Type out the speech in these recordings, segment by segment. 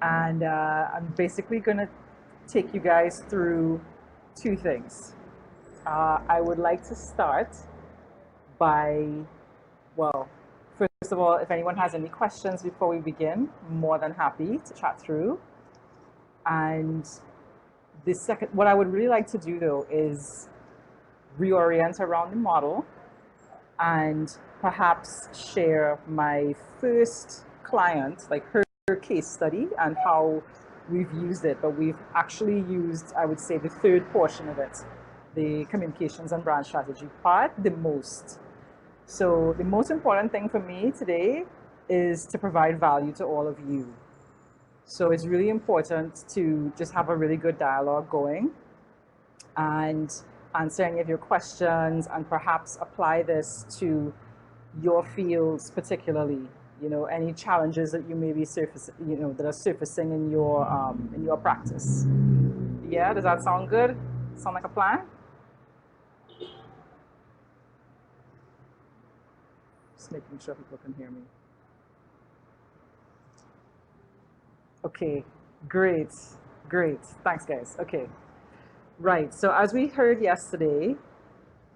And I'm basically going to take you guys through two things. I would like to start by, well, first of all, if anyone has any questions before we begin, more than happy to chat through. And the second, what I would really like to do though is reorient around the model and perhaps share my first client, like her case study and how we've used it. But we've actually used, I would say, the third portion of it, the communications and brand strategy part, the most. So the most important thing for me today is to provide value to all of you. So it's really important to just have a really good dialogue going and answer any of your questions and perhaps apply this to your fields particularly. You know, any challenges that you may be that are surfacing in your practice. Yeah, does that sound good? Sound like a plan? Just making sure people can hear me. Okay, great, great. Thanks, guys. Okay, right. So as we heard yesterday,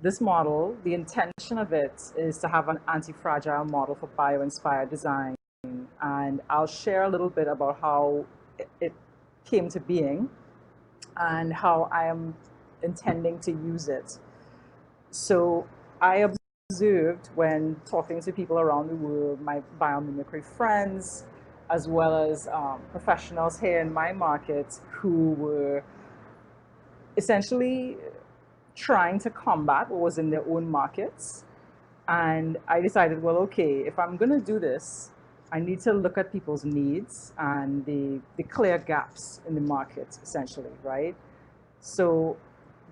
this model, the intention of it is to have an anti-fragile model for bio-inspired design. And I'll share a little bit about how it came to being and how I am intending to use it. So I observed when talking to people around the world, my biomimicry friends, as well as professionals here in my market who were essentially trying to combat what was in their own markets. And I decided, well, okay, if I'm going to do this, I need to look at people's needs and the clear gaps in the market, essentially, right? So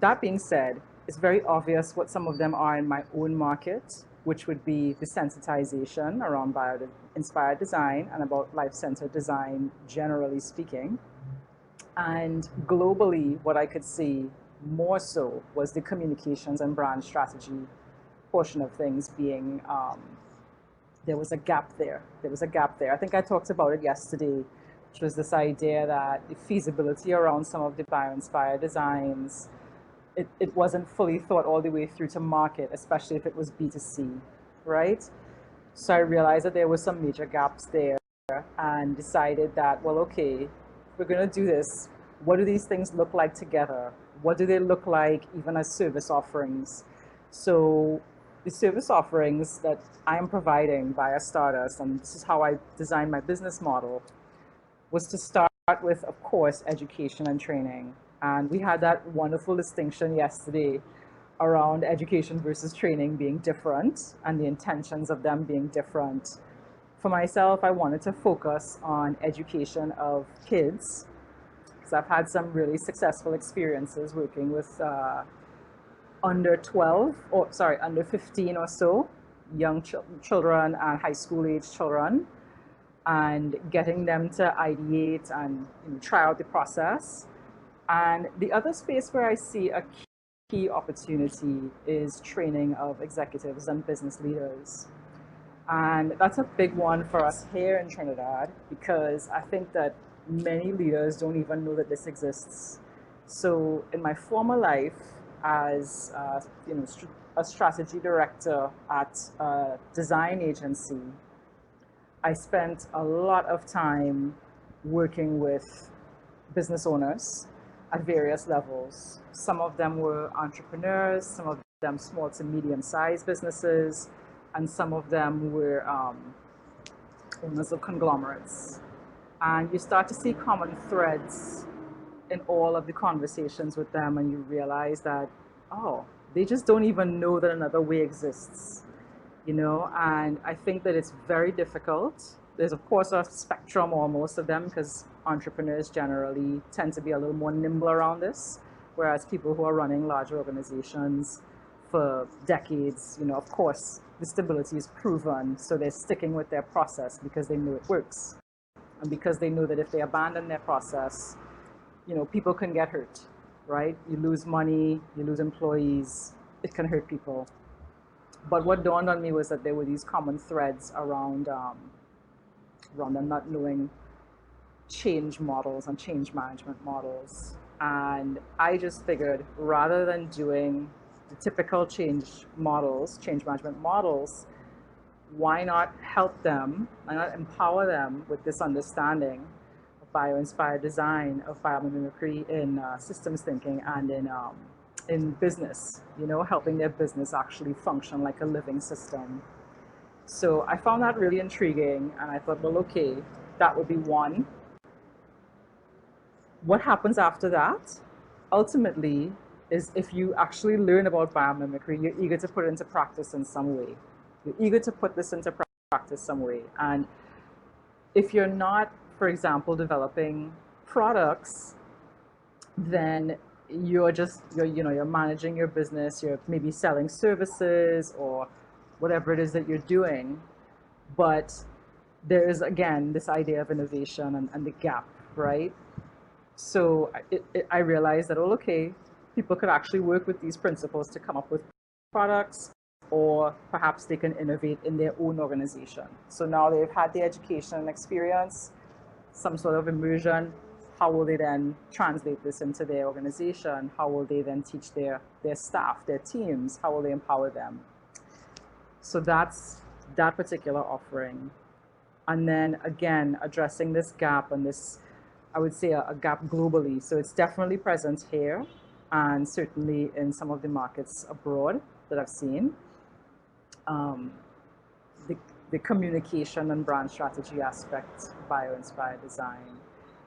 that being said, it's very obvious what some of them are in my own market, which would be the sensitization around bio-inspired design and about life-centered design, generally speaking. And globally, what I could see more so was the communications and brand strategy portion of things being, there was a gap there. There was a gap there. I think I talked about it yesterday, which was this idea that the feasibility around some of the bio-inspired designs, it wasn't fully thought all the way through to market, especially if it was B2C, right? So I realized that there were some major gaps there and decided that, well, okay, if we're going to do this, what do these things look like together? What do they look like even as service offerings? So the service offerings that I am providing via Stardust, and this is how I designed my business model, was to start with, of course, education and training. And we had that wonderful distinction yesterday around education versus training being different and the intentions of them being different. For myself, I wanted to focus on education of kids because I've had some really successful experiences working with under 12, or sorry, under 15 or so, young children and high school age children, and getting them to ideate and try out the process. And the other space where I see a key opportunity is training of executives and business leaders. And that's a big one for us here in Trinidad because I think that many leaders don't even know that this exists. So in my former life as a strategy director at a design agency, I spent a lot of time working with business owners at various levels. Some of them were entrepreneurs, some of them small to medium-sized businesses, and some of them were owners of conglomerates. And you start to see common threads in all of the conversations with them, and you realize that, oh, they just don't even know that another way exists, and I think that it's very difficult. There's, of course, a spectrum, or most of them, because entrepreneurs generally tend to be a little more nimble around this, whereas people who are running large organizations for decades, of course, the stability is proven, so they're sticking with their process because they know it works. And because they know that if they abandon their process, people can get hurt, right? You lose money, you lose employees, it can hurt people. But what dawned on me was that there were these common threads around them not knowing change models and change management models. And I just figured rather than doing the typical change management models, why not help them, why not empower them with this understanding of bio-inspired design, of biomimicry in systems thinking and in business, helping their business actually function like a living system. So I found that really intriguing, and I thought, well, okay, that would be one. What happens after that, ultimately, is if you actually learn about biomimicry, you're eager to put it into practice in some way. You're eager to put this into practice some way. And if you're not, for example, developing products, then you're managing your business, you're maybe selling services or whatever it is that you're doing. But there is, again, this idea of innovation and the gap, right? So I realized that, oh, okay, people could actually work with these principles to come up with products, or perhaps they can innovate in their own organization. So now they've had the education and experience, some sort of immersion. How will they then translate this into their organization? How will they then teach their staff, their teams? How will they empower them? So that's that particular offering. And then again, addressing this gap and this, I would say, a gap globally. So it's definitely present here and certainly in some of the markets abroad that I've seen. The communication and brand strategy aspect of bio-inspired design.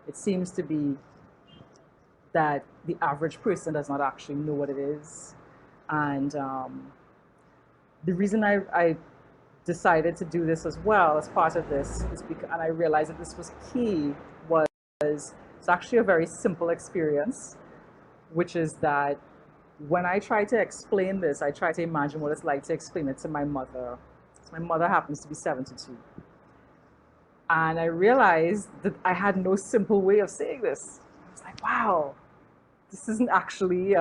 It seems to be that the average person does not actually know what it is. And the reason I decided to do this as well as part of this is because, and I realized that this was key, was it's actually a very simple experience, which is that when I try to explain this, I try to imagine what it's like to explain it to my mother. My mother happens to be 72. And I realized that I had no simple way of saying this. I was like, wow, this isn't actually,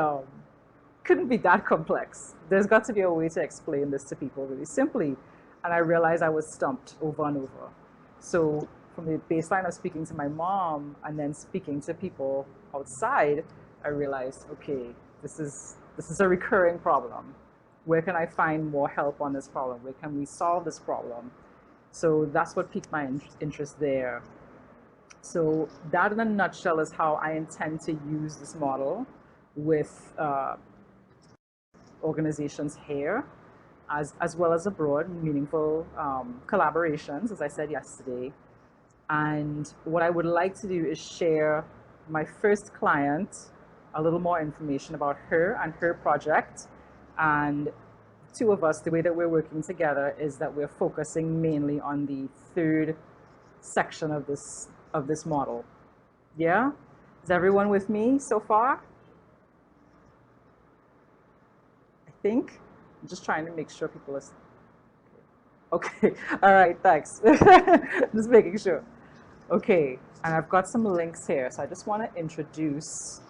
couldn't be that complex. There's got to be a way to explain this to people really simply. And I realized I was stumped over and over. So from the baseline of speaking to my mom and then speaking to people outside, I realized, okay, this is a recurring problem. Where can I find more help on this problem? Where can we solve this problem? So that's what piqued my interest there. So that in a nutshell is how I intend to use this model with organizations here, as well as abroad, meaningful collaborations, as I said yesterday. And what I would like to do is share my first client, a little more information about her and her project. And two of us, the way that we're working together is that we're focusing mainly on the third section of this model. Yeah? Is everyone with me so far? I think. I'm just trying to make sure people are. Okay. All right. Thanks. Just making sure. Okay. And I've got some links here. So I just want to introduce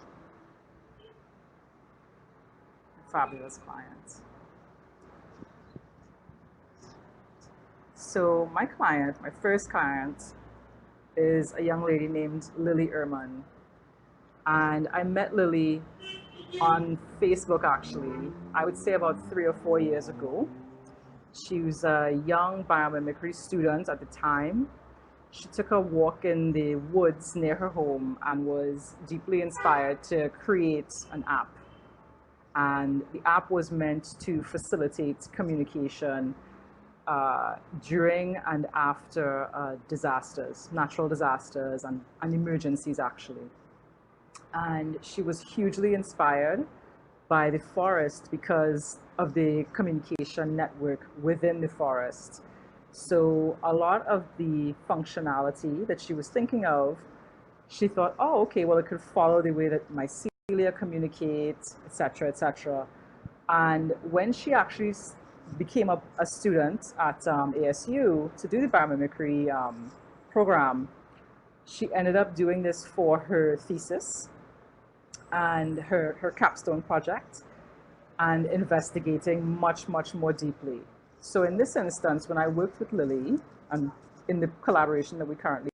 a fabulous client. So my client, my first client, is a young lady named Lily Ehrman. And I met Lily on Facebook, actually, I would say about 3 or 4 years ago. She was a young biomimicry student at the time. She took a walk in the woods near her home and was deeply inspired to create an app. And the app was meant to facilitate communication during and after disasters, natural disasters and emergencies, actually. And she was hugely inspired by the forest because of the communication network within the forest. So a lot of the functionality that she was thinking of, she thought, oh, okay, well, it could follow the way that mycelia communicates, etc., etc. And when she actually became a student at ASU to do the biomimicry program, she ended up doing this for her thesis and her capstone project and investigating much, much more deeply. So in this instance, when I worked with Lily and in the collaboration that we currently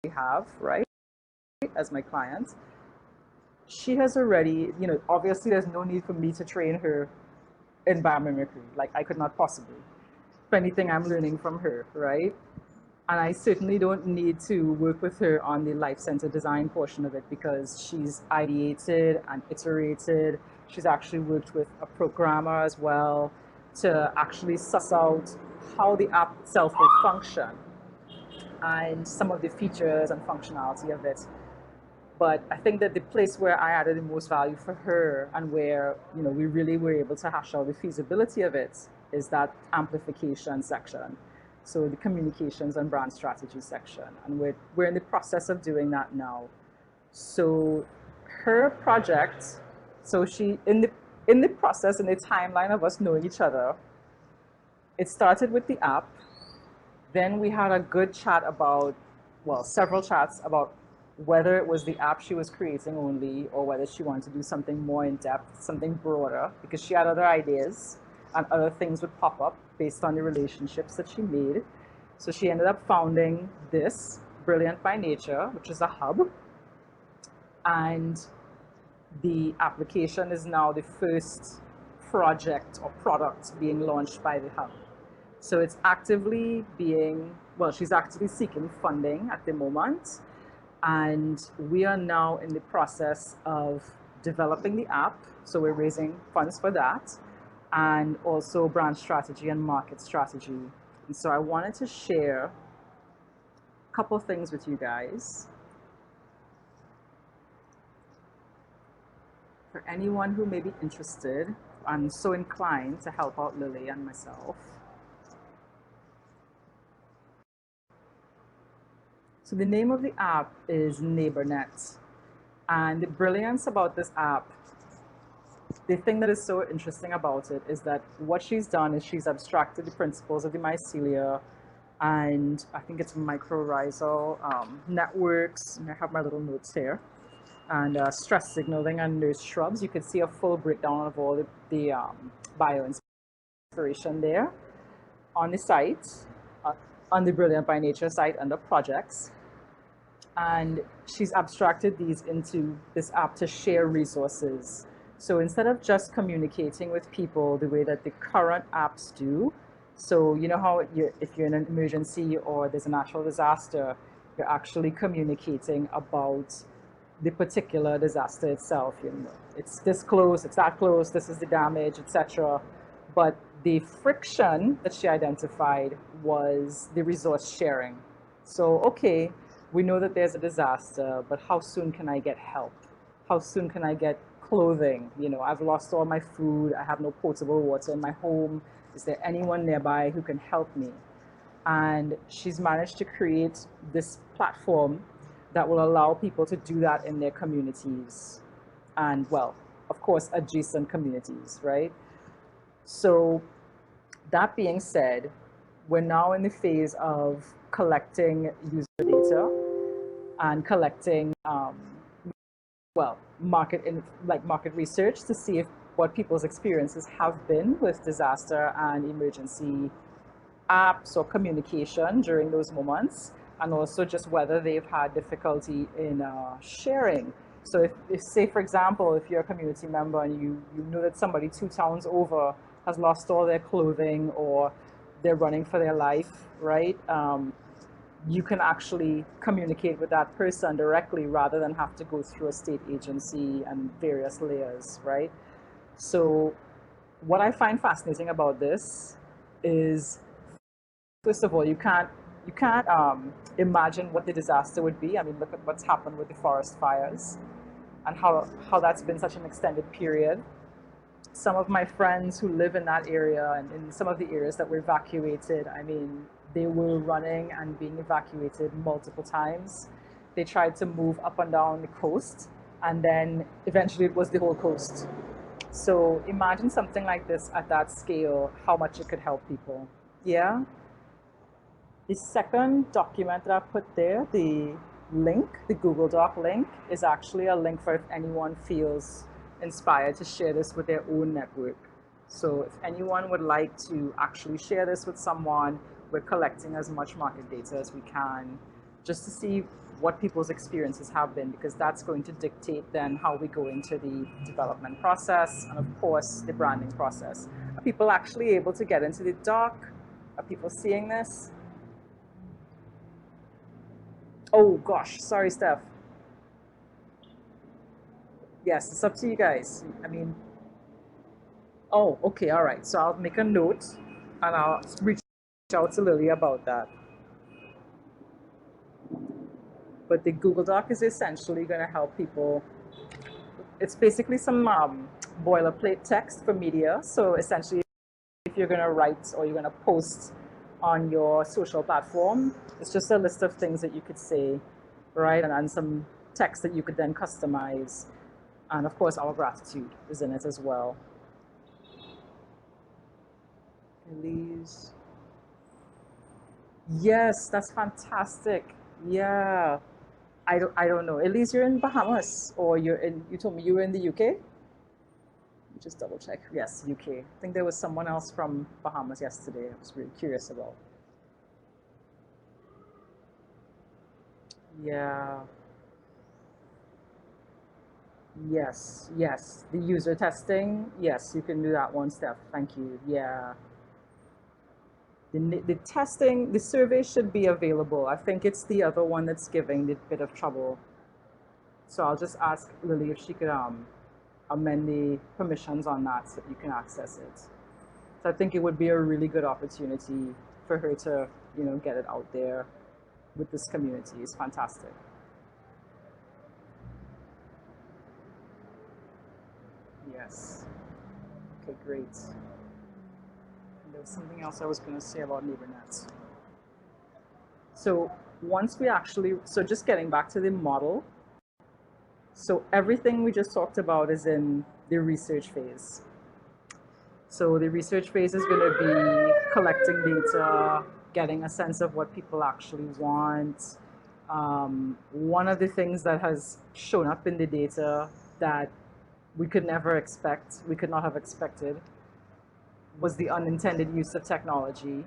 have, right, as my client, she has already, obviously there's no need for me to train her in biomimicry. Like I could not possibly. If anything, I'm learning from her, right? And I certainly don't need to work with her on the life-centered design portion of it because she's ideated and iterated. She's actually worked with a programmer as well to actually suss out how the app itself will function and some of the features and functionality of it. But I think that the place where I added the most value for her and where we really were able to hash out the feasibility of it is that amplification section. So the communications and brand strategy section. And we're in the process of doing that now. So her project, so she in the process, in the timeline of us knowing each other, it started with the app. Then we had a good chat about, well, several chats about whether it was the app she was creating only or whether she wanted to do something more in depth, something broader, because she had other ideas and other things would pop up based on the relationships that she made. So she ended up founding this, Brilliant by Nature, which is a hub. And the application is now the first project or product being launched by the hub. So it's actively she's actively seeking funding at the moment. And we are now in the process of developing the app. So we're raising funds for that and also brand strategy and market strategy. And so I wanted to share a couple of things with you guys. For anyone who may be interested and so inclined to help out Lily and myself. So the name of the app is NeighborNet. And the brilliance about this app, the thing that is so interesting about it is that what she's done is she's abstracted the principles of the mycelia and I think it's mycorrhizal networks. I have my little notes here. And stress signaling and nurse shrubs. You can see a full breakdown of all the bio inspiration there on the site, on the Brilliant by Nature site under projects. And she's abstracted these into this app to share resources. So instead of just communicating with people the way that the current apps do, so you know how if you're in an emergency or there's a natural disaster, you're actually communicating about the particular disaster itself. It's this close, it's that close, this is the damage, etc. But the friction that she identified was the resource sharing. So, okay, we know that there's a disaster, but how soon can I get help? How soon can I get clothing? I've lost all my food, I have no potable water in my home. Is there anyone nearby who can help me? And she's managed to create this platform that will allow people to do that in their communities and, well, of course, adjacent communities, right? So that being said, we're now in the phase of collecting user data and collecting, market research to see what people's experiences have been with disaster and emergency apps or communication during those moments, and also just whether they've had difficulty in sharing. So if, say, for example, if you're a community member and you know that somebody 2 towns over has lost all their clothing or they're running for their life, right? You can actually communicate with that person directly rather than have to go through a state agency and various layers, right? So what I find fascinating about this is, first of all, you can't imagine what the disaster would be. I mean, look at what's happened with the forest fires and how that's been such an extended period. Some of my friends who live in that area and in some of the areas that were evacuated, I mean, they were running and being evacuated multiple times. They tried to move up and down the coast, and then eventually it was the whole coast. So imagine something like this at that scale, how much it could help people. Yeah. The second document that I put there, the link, the Google Doc link, is actually a link for if anyone feels inspired to share this with their own network. So if anyone would like to actually share this with someone, we're collecting as much market data as we can just to see what people's experiences have been, because that's going to dictate then how we go into the development process and, of course, the branding process. Are people actually able to get into the doc? Are people seeing this? Oh, gosh. Sorry, Steph. Yes, it's up to you guys. I mean, oh, okay, all right. So I'll make a note and I'll reach out to Lily about that. But the Google Doc is essentially going to help people. It's basically some boilerplate text for media. So essentially, if you're going to write or you're going to post on your social platform, it's just a list of things that you could say, right? And some text that you could then customize. And of course, our gratitude is in it as well. Elise. Yes, that's fantastic. Yeah. I don't know. Elise, you're in Bahamas or you told me you were in the UK? Just double check. Yes, UK. I think there was someone else from Bahamas yesterday. I was really curious about. Yeah. Yes, yes. The user testing. Yes, you can do that one step. Thank you. Yeah. The testing, the survey should be available. I think it's the other one that's giving the bit of trouble. So I'll just ask Lily if she could amend the permissions on that so that you can access it. So I think it would be a really good opportunity for her to, get it out there with this community. It's fantastic. Yes. Okay, great. And there was something else I was going to say about NeighborNet. So so just getting back to the model. So everything we just talked about is in the research phase. So the research phase is going to be collecting data, getting a sense of what people actually want. One of the things that has shown up in the data that we could never expect, we could not have expected, was the unintended use of technology,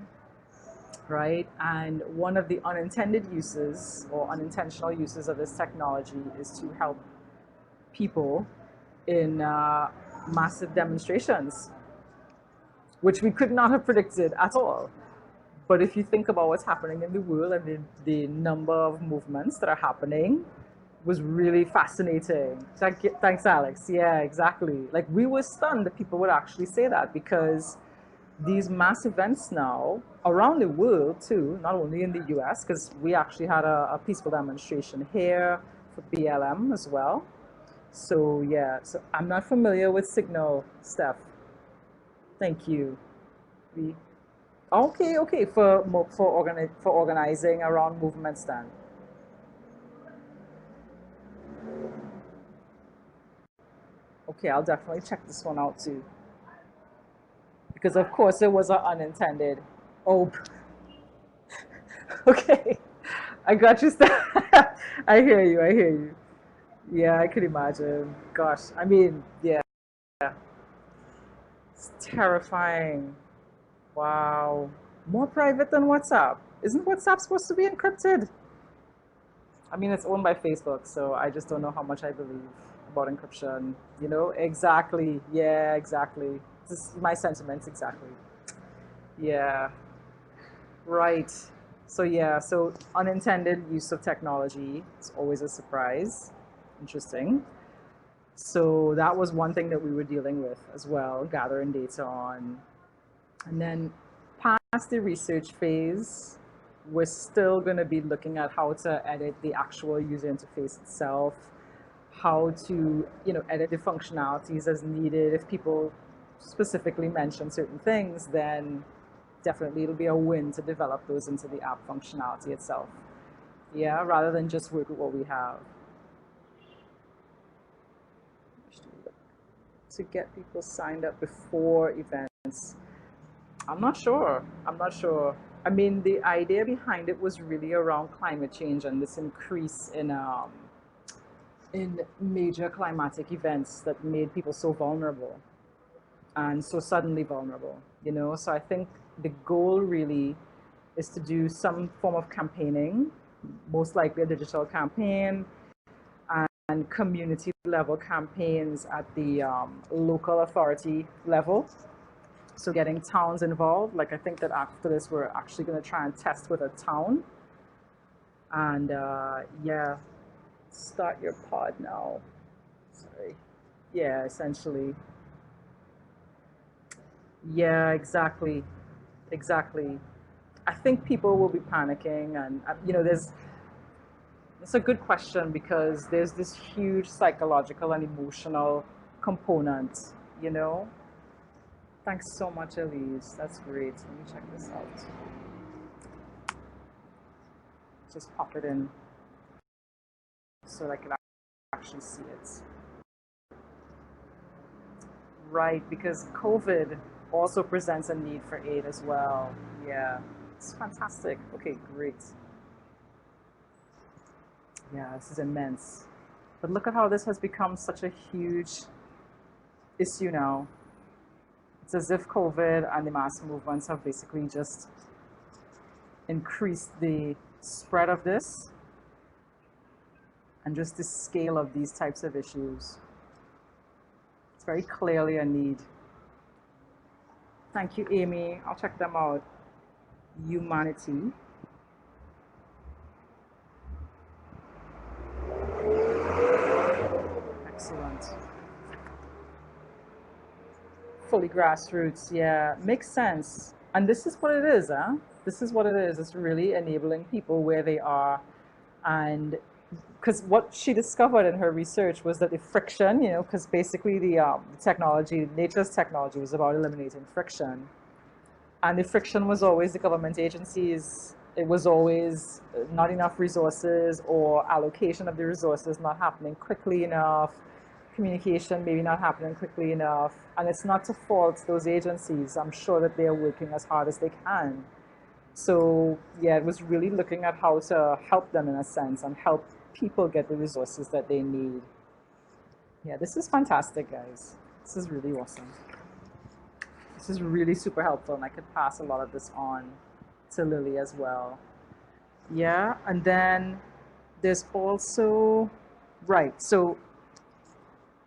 right? And one of the unintended uses or unintentional uses of this technology is to help people in massive demonstrations, which we could not have predicted at all. But if you think about what's happening in the world and the number of movements that are happening, was really fascinating. Thanks, Alex. Yeah, exactly. Like we were stunned that people would actually say that, because these mass events now around the world too, not only in the US, because we actually had a peaceful demonstration here for BLM as well. So yeah, so I'm not familiar with Signal, Steph. Thank you. We, okay, for organizing around movements then. Okay, I'll definitely check this one out too. Because of course it was an unintended. Oh, okay. I got you. I hear you. I hear you. Yeah, I could imagine. Gosh, I mean, yeah, it's terrifying. Wow. More private than WhatsApp. Isn't WhatsApp supposed to be encrypted? I mean, it's owned by Facebook, so I just don't know how much I believe about encryption. Exactly. Yeah, exactly. This is my sentiments, exactly. Yeah, right. So, yeah, so unintended use of technology is always a surprise. Interesting. So, that was one thing that we were dealing with as well, gathering data on. And then past the research phase, we're still going to be looking at how to edit the actual user interface itself, how to edit the functionalities as needed. If people specifically mention certain things, then definitely it'll be a win to develop those into the app functionality itself. Yeah, rather than just work with what we have. To get people signed up before events. I'm not sure. I'm not sure. I mean, the idea behind it was really around climate change and this increase in major climatic events that made people so vulnerable and so suddenly vulnerable. So I think the goal really is to do some form of campaigning most likely a digital campaign, and community level campaigns at the local authority level. So getting towns involved. Like I think that after this, we're actually going to try and test with a town. And yeah, start your pod now. Sorry. Yeah, essentially. Yeah, exactly. Exactly. I think people will be panicking, and there's it's a good question because there's this huge psychological and emotional component, you know. Thanks so much, Elise. That's great. Let me check this out. Just pop it in so that I can actually see it. Right, because COVID also presents a need for aid as well. Yeah, it's fantastic. Okay, great. Yeah, this is immense. But look at how this has become such a huge issue now. It's as if COVID and the mass movements have basically just increased the spread of this and just the scale of these types of issues. It's very clearly a need. Thank you, Amy. I'll check them out. Humanity. Excellent. Fully grassroots, yeah. Makes sense. And this is what it is, huh? This is what it is. It's really enabling people where they are. And because what she discovered in her research was that the friction, because basically the technology, nature's technology was about eliminating friction. And the friction was always the government agencies. It was always not enough resources or allocation of the resources not happening quickly enough, communication maybe not happening quickly enough. And it's not to fault those agencies. I'm sure that they are working as hard as they can. So yeah, it was really looking at how to help them in a sense and help people get the resources that they need. Yeah, this is fantastic, guys. This is really awesome. This is really super helpful, and I could pass a lot of this on to Lily as well. Yeah, and then there's also, right, so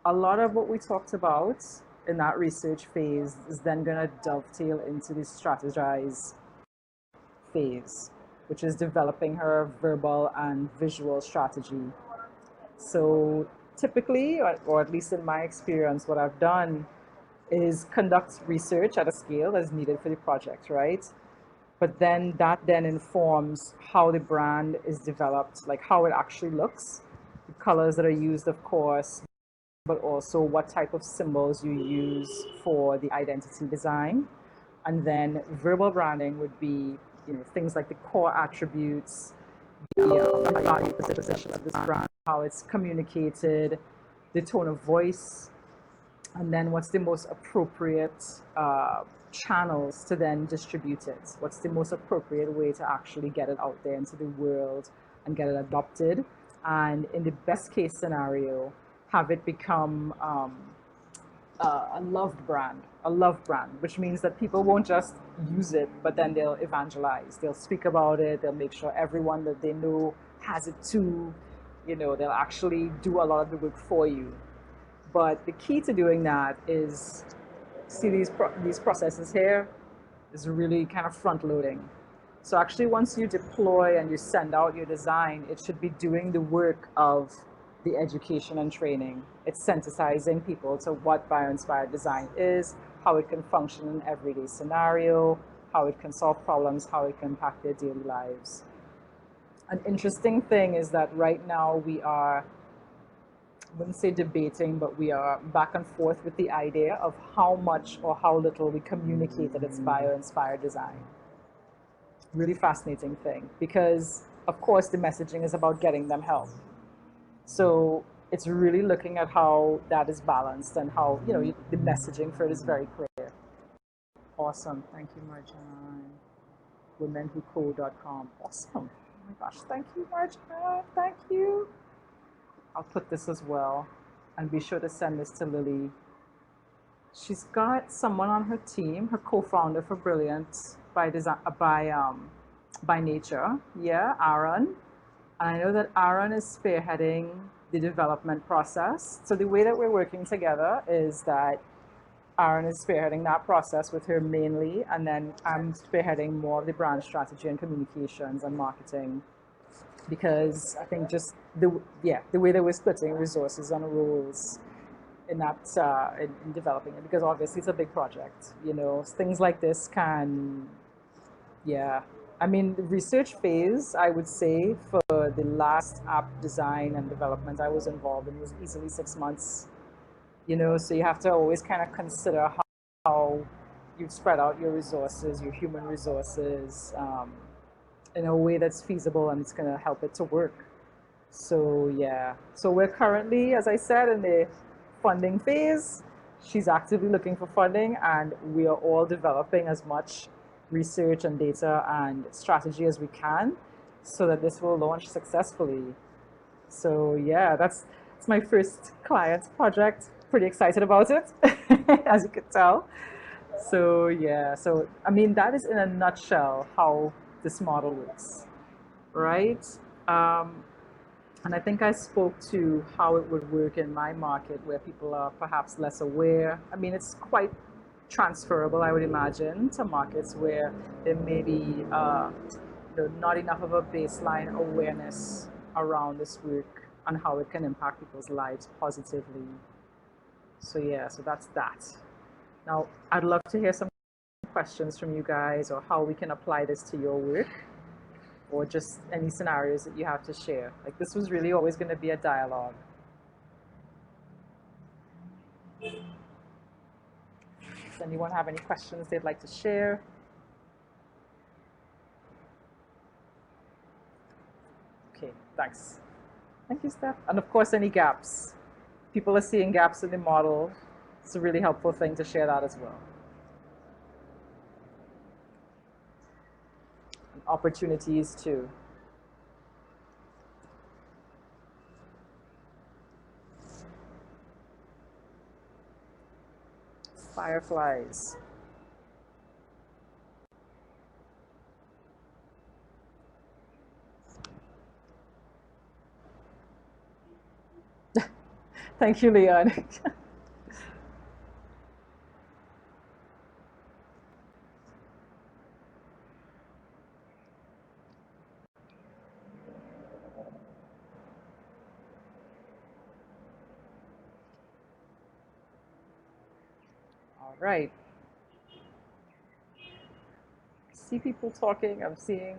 a lot of what we talked about in that research phase is then going to dovetail into the strategize phase, which is developing her verbal and visual strategy. So typically, or at least in my experience, what I've done is conduct research at a scale as needed for the project, right? But then that then informs how the brand is developed, like how it actually looks, the colors that are used, of course, but also what type of symbols you use for the identity design. And then verbal branding would be, things like the core attributes, the value position of this brand, how it's communicated, the tone of voice, and then what's the most appropriate channels to then distribute it? What's the most appropriate way to actually get it out there into the world and get it adopted? And in the best case scenario, have it become a loved brand, which means that people won't just use it, but then they'll evangelize. They'll speak about it. They'll make sure everyone that they know has it too. They'll actually do a lot of the work for you. But the key to doing that is, see these processes here is really kind of front loading. So actually once you deploy and you send out your design, it should be doing the work of the education and training. It's sensitizing people to what bio-inspired design is, how it can function in everyday scenario, how it can solve problems, how it can impact their daily lives. An interesting thing is that right now we are, I wouldn't say debating, but we are back and forth with the idea of how much or how little we communicate that it's bio-inspired design. Really fascinating thing, because of course the messaging is about getting them help. So it's really looking at how that is balanced and how, the messaging for it is very clear. Awesome. Thank you, Marjan. WomenWhoCode.com. Awesome. Oh my gosh. Thank you, Marjan. Thank you. I'll put this as well, and be sure to send this to Lily. She's got someone on her team, her co-founder for Brilliant by nature. Yeah, Aaron. And I know that Aaron is spearheading the development process. So the way that we're working together is that Aaron is spearheading that process with her mainly, and then I'm spearheading more of the brand strategy and communications and marketing, because I think just the way that we're splitting resources and roles in that in developing it, because obviously it's a big project. You know, things like this can, yeah. I mean, the research phase, I would say, for the last app design and development I was involved in was easily 6 months. You know, so you have to always kind of consider how you spread out your resources, your human resources, in a way that's feasible and it's going to help it to work. So yeah, so we're currently, as I said, in the funding phase. She's actively looking for funding, and we are all developing as much research and data and strategy as we can so that this will launch successfully. So yeah, that's my first client project. Pretty excited about it, as you could tell. So yeah, so I mean that is in a nutshell how this model works, right? Um, and I think I spoke to how it would work in my market where people are perhaps less aware. I mean, it's quite transferable, I would imagine, to markets where there may be not enough of a baseline awareness around this work and how it can impact people's lives positively. So yeah, so that's that. Now, I'd love to hear some questions from you guys, or how we can apply this to your work, or just any scenarios that you have to share. Like, this was really always going to be a dialogue. Does anyone have any questions they'd like to share? Okay, thanks. Thank you, Steph. And of course, any gaps. People are seeing gaps in the model. It's a really helpful thing to share that as well. And opportunities too. Fireflies. Thank you, Leon. All right. See people talking. I'm seeing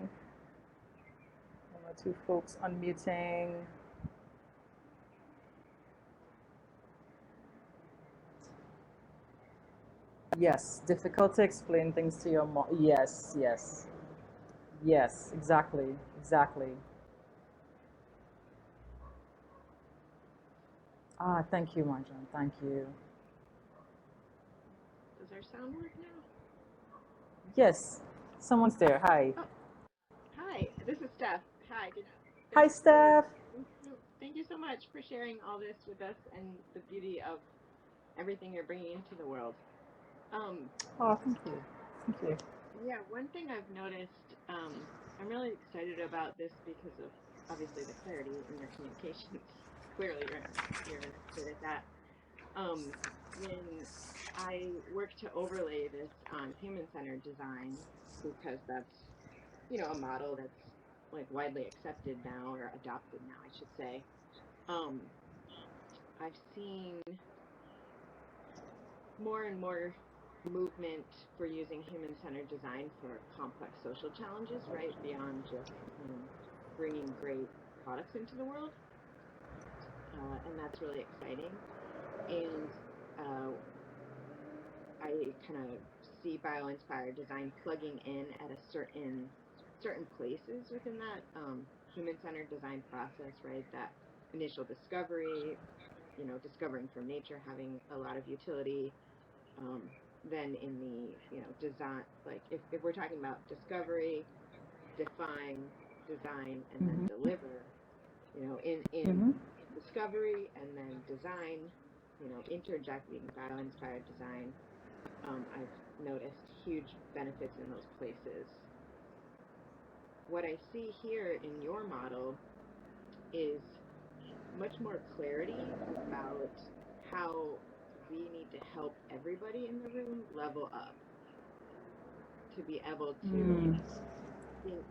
one or two folks unmuting. Yes, difficult to explain things to your mom. Yes, yes, yes, exactly, exactly. Ah, thank you, Marjan. Thank you. Does our sound work now? Yes, someone's there. Hi. Oh, hi. This is Steph. Hi. Hi, Thanks for Steph. thank you so much for sharing all this with us and the beauty of everything you're bringing into the world. Um, Oh, thank you. Thank you. yeah, one thing I've noticed, I'm really excited about this because of obviously the clarity in your communications. Clearly, you're an expert at that. Um, when I work to overlay this on human-centered design, because that's a model that's like widely accepted now or adopted now, I should say. Um, I've seen more and more movement for using human-centered design for complex social challenges, right? Beyond just bringing great products into the world, and that's really exciting. And uh, I kind of see bio-inspired design plugging in at a certain places within that human-centered design process, right? That initial discovery, discovering from nature, having a lot of utility. Um, then in the design, like if we're talking about discovery, define, design, and then Mm-hmm. deliver, in Mm-hmm. discovery and then design, interjecting bio-inspired design, I've noticed huge benefits in those places. What I see here in your model is much more clarity about how we need to help everybody in the room level up to be able to think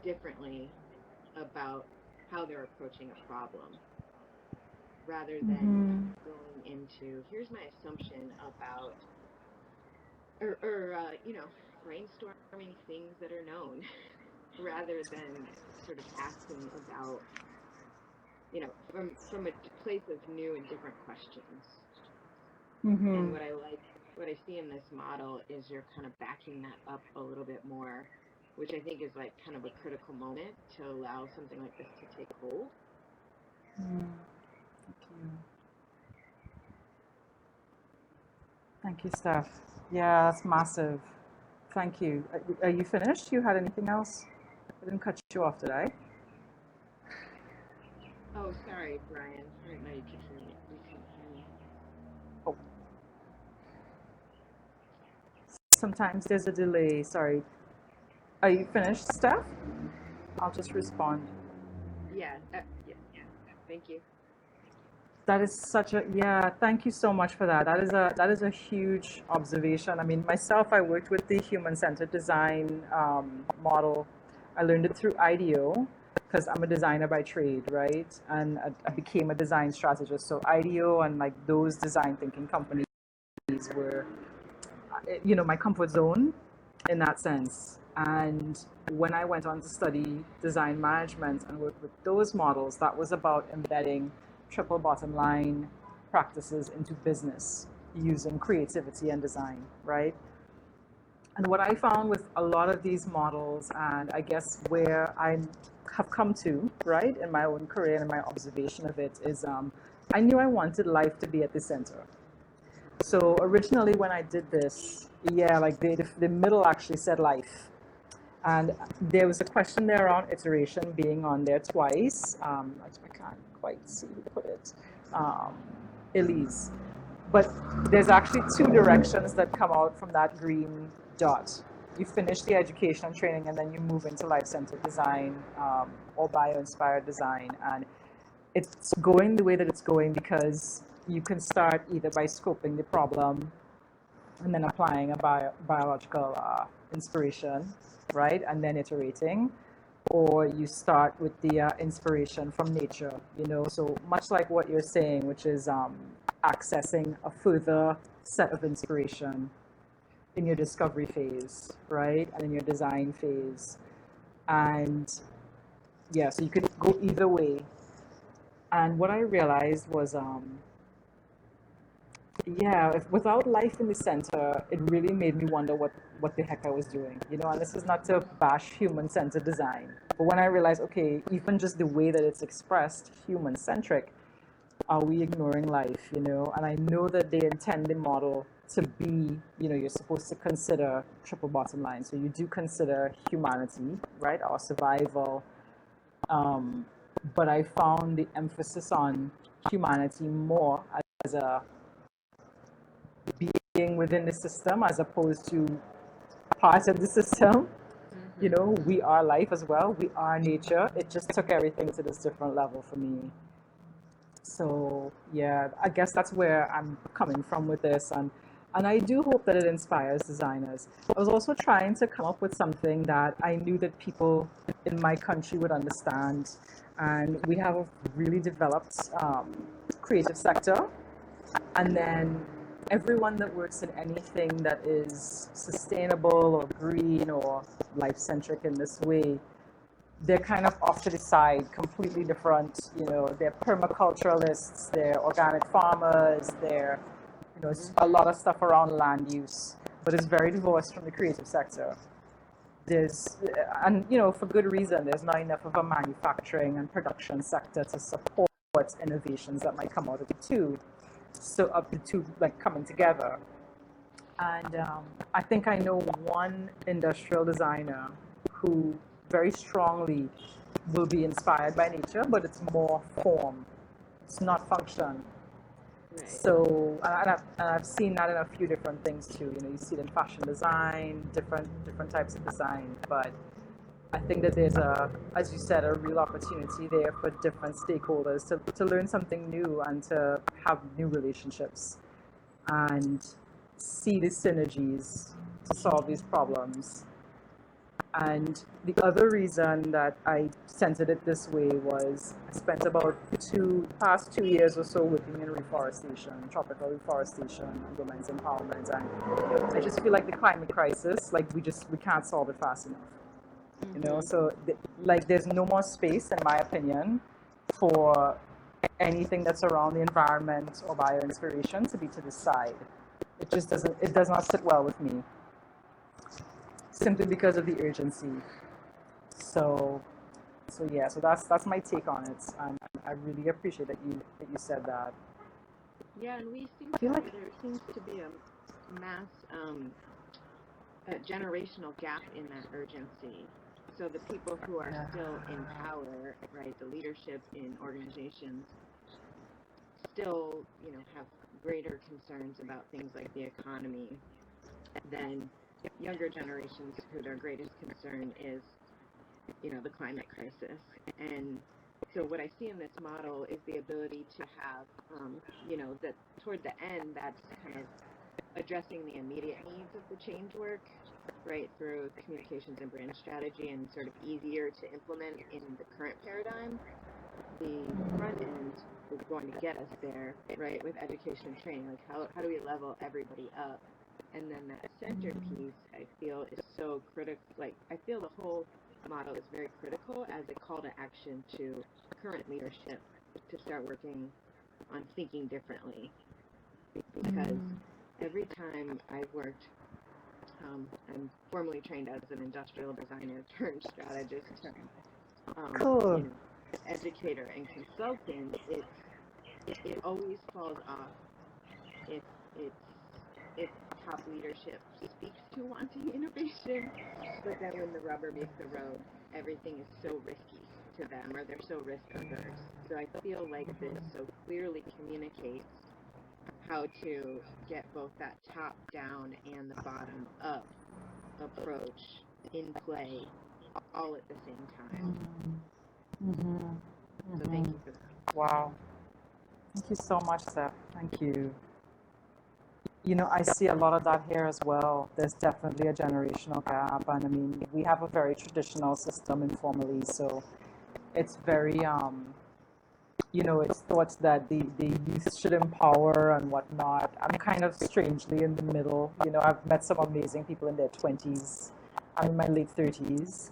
differently about how they're approaching a problem, rather than going into, here's my assumption about, or brainstorming things that are known, rather than sort of asking about, from a place of new and different questions. And what I see in this model is you're kind of backing that up a little bit more, which I think is like kind of a critical moment to allow something like this to take hold. Thank you, Steph. Yeah, that's massive. Thank you. Are you finished? You had anything else? I didn't cut you off, did I? Oh, sorry, Brian. I didn't know you could hear me. Oh. Sometimes there's a delay. Sorry. Are you finished, Steph? I'll just respond. Yeah. Thank you. That is thank you so much for that. That is a huge observation. I mean, myself, I worked with the human-centered design model. I learned it through IDEO because I'm a designer by trade, right? And I became a design strategist. So IDEO and like those design thinking companies were, my comfort zone in that sense. And when I went on to study design management and work with those models, that was about embedding triple bottom line practices into business using creativity and design, right? And what I found with a lot of these models, and I guess where I have come to, right, in my own career and in my observation of it, is I knew I wanted life to be at the center. So originally when I did this, like the middle actually said life. And there was a question there around iteration being on there twice. I can't quite see who put it. Elise. But there's actually two directions that come out from that green dot. You finish the education and training, and then you move into life-centered design or bio-inspired design. And it's going the way that it's going because you can start either by scoping the problem and then applying a biological inspiration, right? And then iterating. Or you start with the inspiration from nature, So much like what you're saying, which is accessing a further set of inspiration in your discovery phase, right? And in your design phase. And so you could go either way. And what I realized was, without life in the center, it really made me wonder what the heck I was doing, and this is not to bash human-centered design, but when I realized, okay, even just the way that it's expressed, human-centric, are we ignoring life, and I know that they intend the model to be, you're supposed to consider triple bottom line, so you do consider humanity, right, our survival, but I found the emphasis on humanity more as a being within the system as opposed to part of the system. We are life as well. We are nature. It just took everything to this different level for me. So I guess that's where I'm coming from with this, and I do hope that it inspires designers. I was also trying to come up with something that I knew that people in my country would understand, and we have a really developed creative sector, and then everyone that works in anything that is sustainable or green or life-centric in this way, they're kind of off to the side, completely different. They're permaculturalists, they're organic farmers, they're, a lot of stuff around land use, but it's very divorced from the creative sector. And for good reason, there's not enough of a manufacturing and production sector to support innovations that might come out of the two. So of the two like coming together. And I think I know one industrial designer who very strongly will be inspired by nature, but it's more form. It's not function. Right. So, and I've seen that in a few different things too. You see it in fashion design, different types of design. But I think that there's as you said, a real opportunity there for different stakeholders to learn something new and to have new relationships and see the synergies to solve these problems. And the other reason that I centered it this way was I spent about past 2 years or so working in reforestation, tropical reforestation, and women's empowerment. And I just feel like the climate crisis, like we can't solve it fast enough. So like there's no more space, in my opinion, for anything that's around the environment or bioinspiration to be to the side. It does not sit well with me, simply because of the urgency. So yeah, so that's my take on it, and I really appreciate that you said that. Yeah, and there seems to be a mass a generational gap in that urgency. So the people who are still in power, right, the leadership in organizations, still, have greater concerns about things like the economy than younger generations who their greatest concern is, the climate crisis. And so what I see in this model is the ability to have, that toward the end, that's kind of addressing the immediate needs of the change work, right, through communications and brand strategy, and sort of easier to implement in the current paradigm. The front end is going to get us there, right, with education and training. Like, how do we level everybody up? And then that centerpiece, I feel, is so critical. Like, I feel the whole model is very critical as a call to action to current leadership to start working on thinking differently. Because every time I've worked, I'm formally trained as an industrial designer turned strategist turned Cool. educator and consultant. It always falls off if top leadership speaks to wanting innovation, but then when the rubber meets the road, everything is so risky to them, or they're so risk averse. So I feel like this so clearly communicates how to get both that top down and the bottom up approach in play all at the same time. So thank you for that. Wow. Thank you so much, Steph. Thank you. I see a lot of that here as well. There's definitely a generational gap. And I mean, we have a very traditional system informally. So it's very, it's thought that the youth should empower and whatnot. I'm kind of strangely in the middle. I've met some amazing people in their 20s. I'm in my late 30s.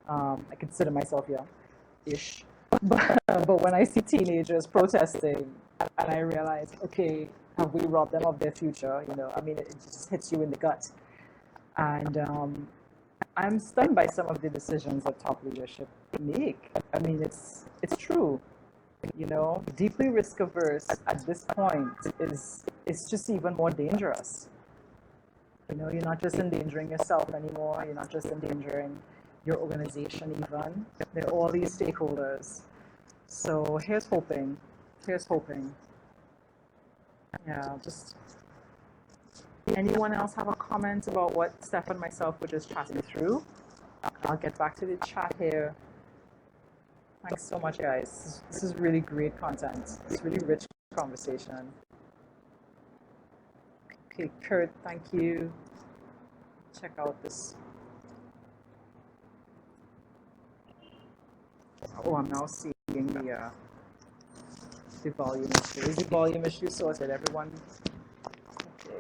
I consider myself young-ish. But when I see teenagers protesting, and I realize, okay, have we robbed them of their future? I mean, it just hits you in the gut. And I'm stunned by some of the decisions that top leadership make. I mean, it's true. Deeply risk averse at this point is just even more dangerous. You're not just endangering yourself anymore. You're not just endangering your organization even. There are all these stakeholders. So here's hoping. Yeah, just anyone else have a comment about what Steph and myself were just chatting through? I'll get back to the chat here. Thanks so much, guys. This is really great content. It's really rich conversation. Okay, Kurt, thank you. Check out this. Oh, I'm now seeing the volume issue. Is the volume issue sorted, everyone? Okay.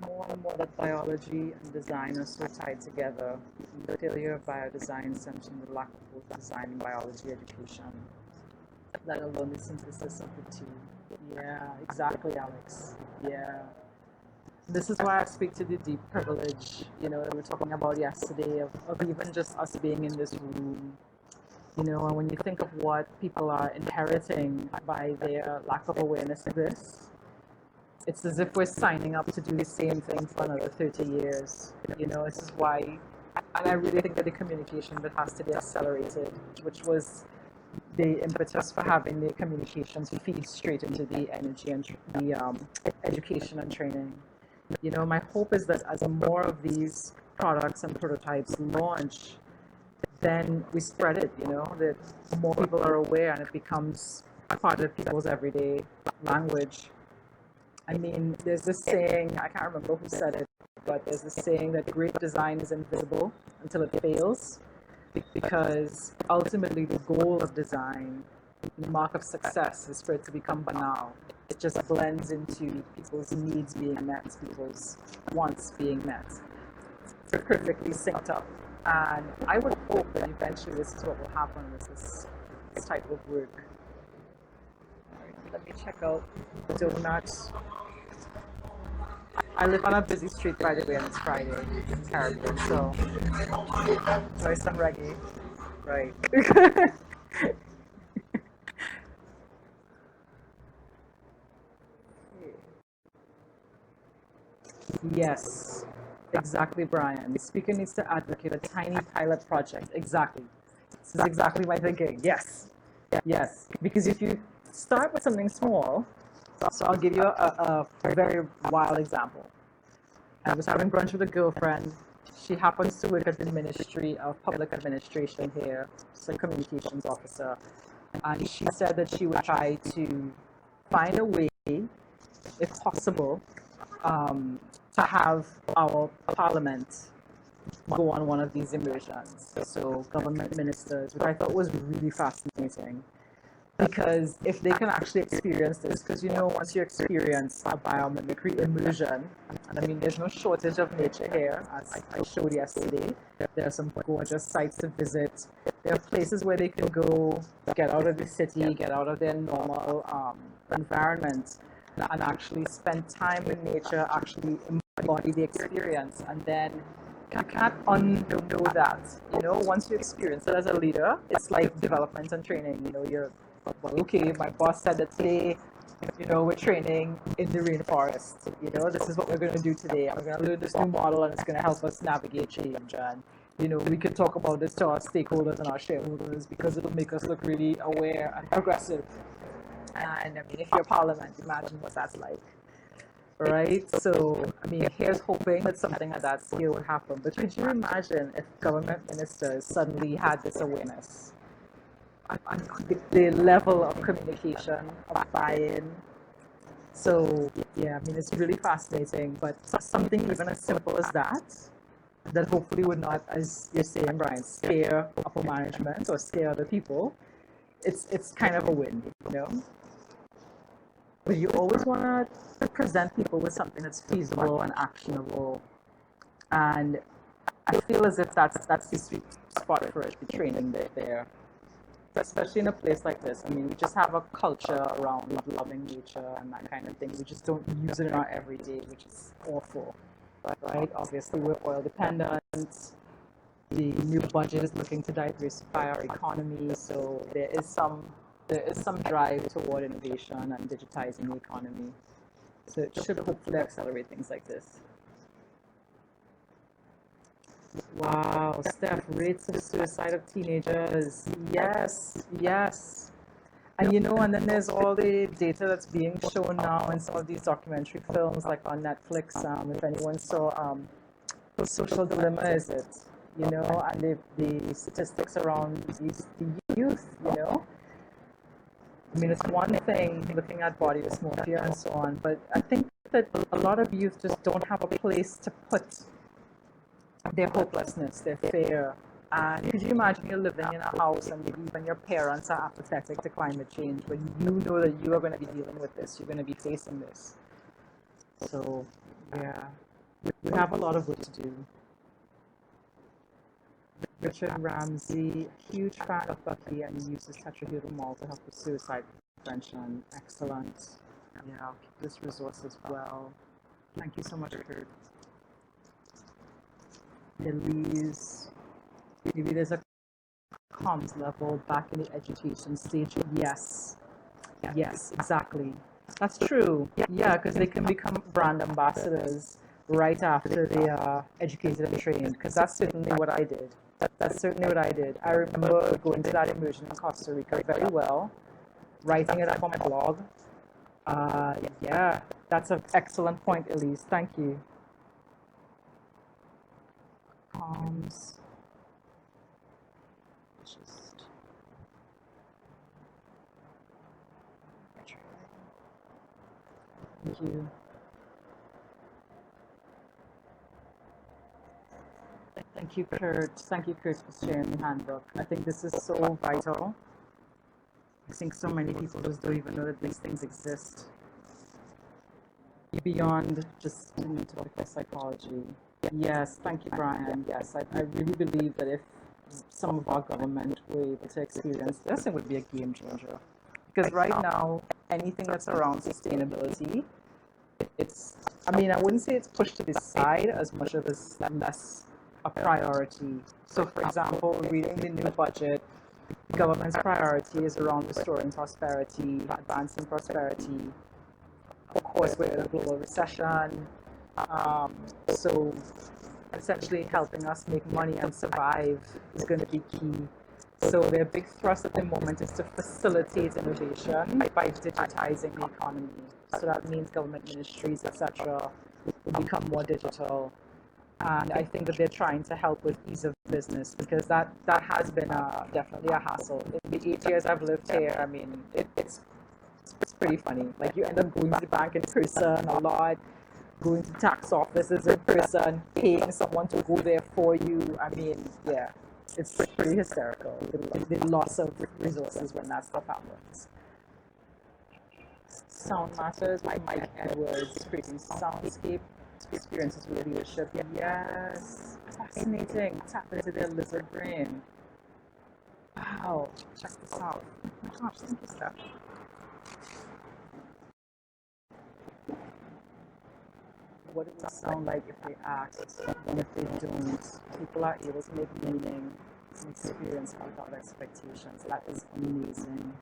More and more that biology and design are so tied together. The failure of biodesign stems from the lack of both design and biology education, let alone the synthesis of the two. Yeah, exactly, Alex. Yeah. This is why I speak to the deep privilege, that we were talking about yesterday, of even just us being in this room. And when you think of what people are inheriting by their lack of awareness of this, it's as if we're signing up to do the same thing for another 30 years. This is why, and I really think that the communication that has to be accelerated, which was the impetus for having the communications feed straight into the energy and the education and training. My hope is that as more of these products and prototypes launch, then we spread it, that more people are aware and it becomes part of people's everyday language. I mean, there's this saying, I can't remember who said it, but there's this saying that great design is invisible until it fails, because ultimately the goal of design, the mark of success, is for it to become banal. It just blends into people's needs being met, people's wants being met. It's perfectly synced up. And I would hope that eventually this is what will happen with this type of work. All right, let me check out donuts. I live on a busy street, by the way, and it's Friday in the Caribbean, so enjoy some reggae. Right. Yes, exactly, Brian. The speaker needs to advocate a tiny pilot project. Exactly. This is exactly my thinking. Yes. Yes. Because if you start with something small, so I'll give you a very wild example. I was having brunch with a girlfriend. She happens to work at the Ministry of Public Administration here. She's a communications officer. And she said that she would try to find a way, if possible, to have our parliament go on one of these immersions. So government ministers, which I thought was really fascinating. Because if they can actually experience this, because once you experience a biomimicry immersion, and I mean, there's no shortage of nature here, as I showed yesterday. There are some gorgeous sites to visit. There are places where they can go, get out of the city, get out of their normal environment, and actually spend time in nature, actually embody the experience. And then you can't unknow that. Once you experience it as a leader, it's like development and training. You're, well, okay, my boss said that today, we're training in the rainforest. This is what we're going to do today. We're going to learn this new model and it's going to help us navigate change. And, we can talk about this to our stakeholders and our shareholders because it'll make us look really aware and progressive. And I mean, if you're parliament, imagine what that's like. Right? So, I mean, here's hoping that something at that scale would happen. But could you imagine if government ministers suddenly had this awareness? The level of communication, of buy-in. So, yeah, I mean, it's really fascinating. But something even as simple as that hopefully would not, as you're saying, Brian, scare upper management or scare other people, it's kind of a win, But you always want to present people with something that's feasible and actionable. And I feel as if that's the sweet spot for it, the training there. Especially in a place like this. I mean, we just have a culture around loving nature and that kind of thing. We just don't use it in our everyday, which is awful, right? Obviously, we're oil dependent. The new budget is looking to diversify our economy, so there is some drive toward innovation and digitizing the economy. So it should hopefully accelerate things like this. Wow, Steph, rates of suicide of teenagers. Yes, yes. And and then there's all the data that's being shown now in some of these documentary films, like on Netflix. If anyone saw Social Dilemma, is it? And the statistics around the youth, I mean, it's one thing looking at body dysmorphia and so on, but I think that a lot of youth just don't have a place to put their hopelessness, their fear. And could you imagine you're living in a house and maybe even your parents are apathetic to climate change, but you know that you are going to be dealing with this, you're going to be facing this. So, yeah, we have a lot of work to do. Richard Ramsey, huge fan of Bucky, and he uses tetrahedral to help with suicide prevention. Excellent. Yeah, I'll keep this resource as well. Thank you so much, Kurt. Elise, maybe there's a comms level back in the education stage. Yes, yes, exactly. That's true. Yeah, because they can become brand ambassadors right after they are educated and trained, because that's certainly what I did. That's certainly what I did. I remember going to that immersion in Costa Rica very well, writing it up on my blog. Yeah, that's an excellent point, Elise. Thank you. Palms. Just thank you. Thank you, Kurt. Thank you, Kurt, for sharing the handbook. I think this is so vital. I think so many people just don't even know that these things exist beyond just typical psychology. Yes, thank you, Brian. Yes, I really believe that if some of our government were able to experience this, it would be a game changer. Because right now, anything that's around sustainability, I mean, I wouldn't say it's pushed to the side as much as it's less a priority. So, for example, reading the new budget, the government's priority is around restoring prosperity, advancing prosperity. Of course, we're in a global recession, so essentially helping us make money and survive is going to be key. So their big thrust at the moment is to facilitate innovation by digitizing the economy. So that means government ministries, etc., will become more digital. And I think that they're trying to help with ease of business, because that has been definitely a hassle. In the 8 years I've lived here, I mean, it's pretty funny. Like, you end up going to the bank in person a lot, going to tax offices in person, paying someone to go there for you. I mean, yeah, it's pretty hysterical, the loss of resources when that stuff happens. Sound matters by Mike Edwards, creating soundscape experiences with leadership. Yes, fascinating. Tap into their lizard brain. Wow, check this out. Oh my gosh, thank you, Steph. What it would sound like if they act, and if they don't. People are able to make meaning and experience without expectations. That is amazing.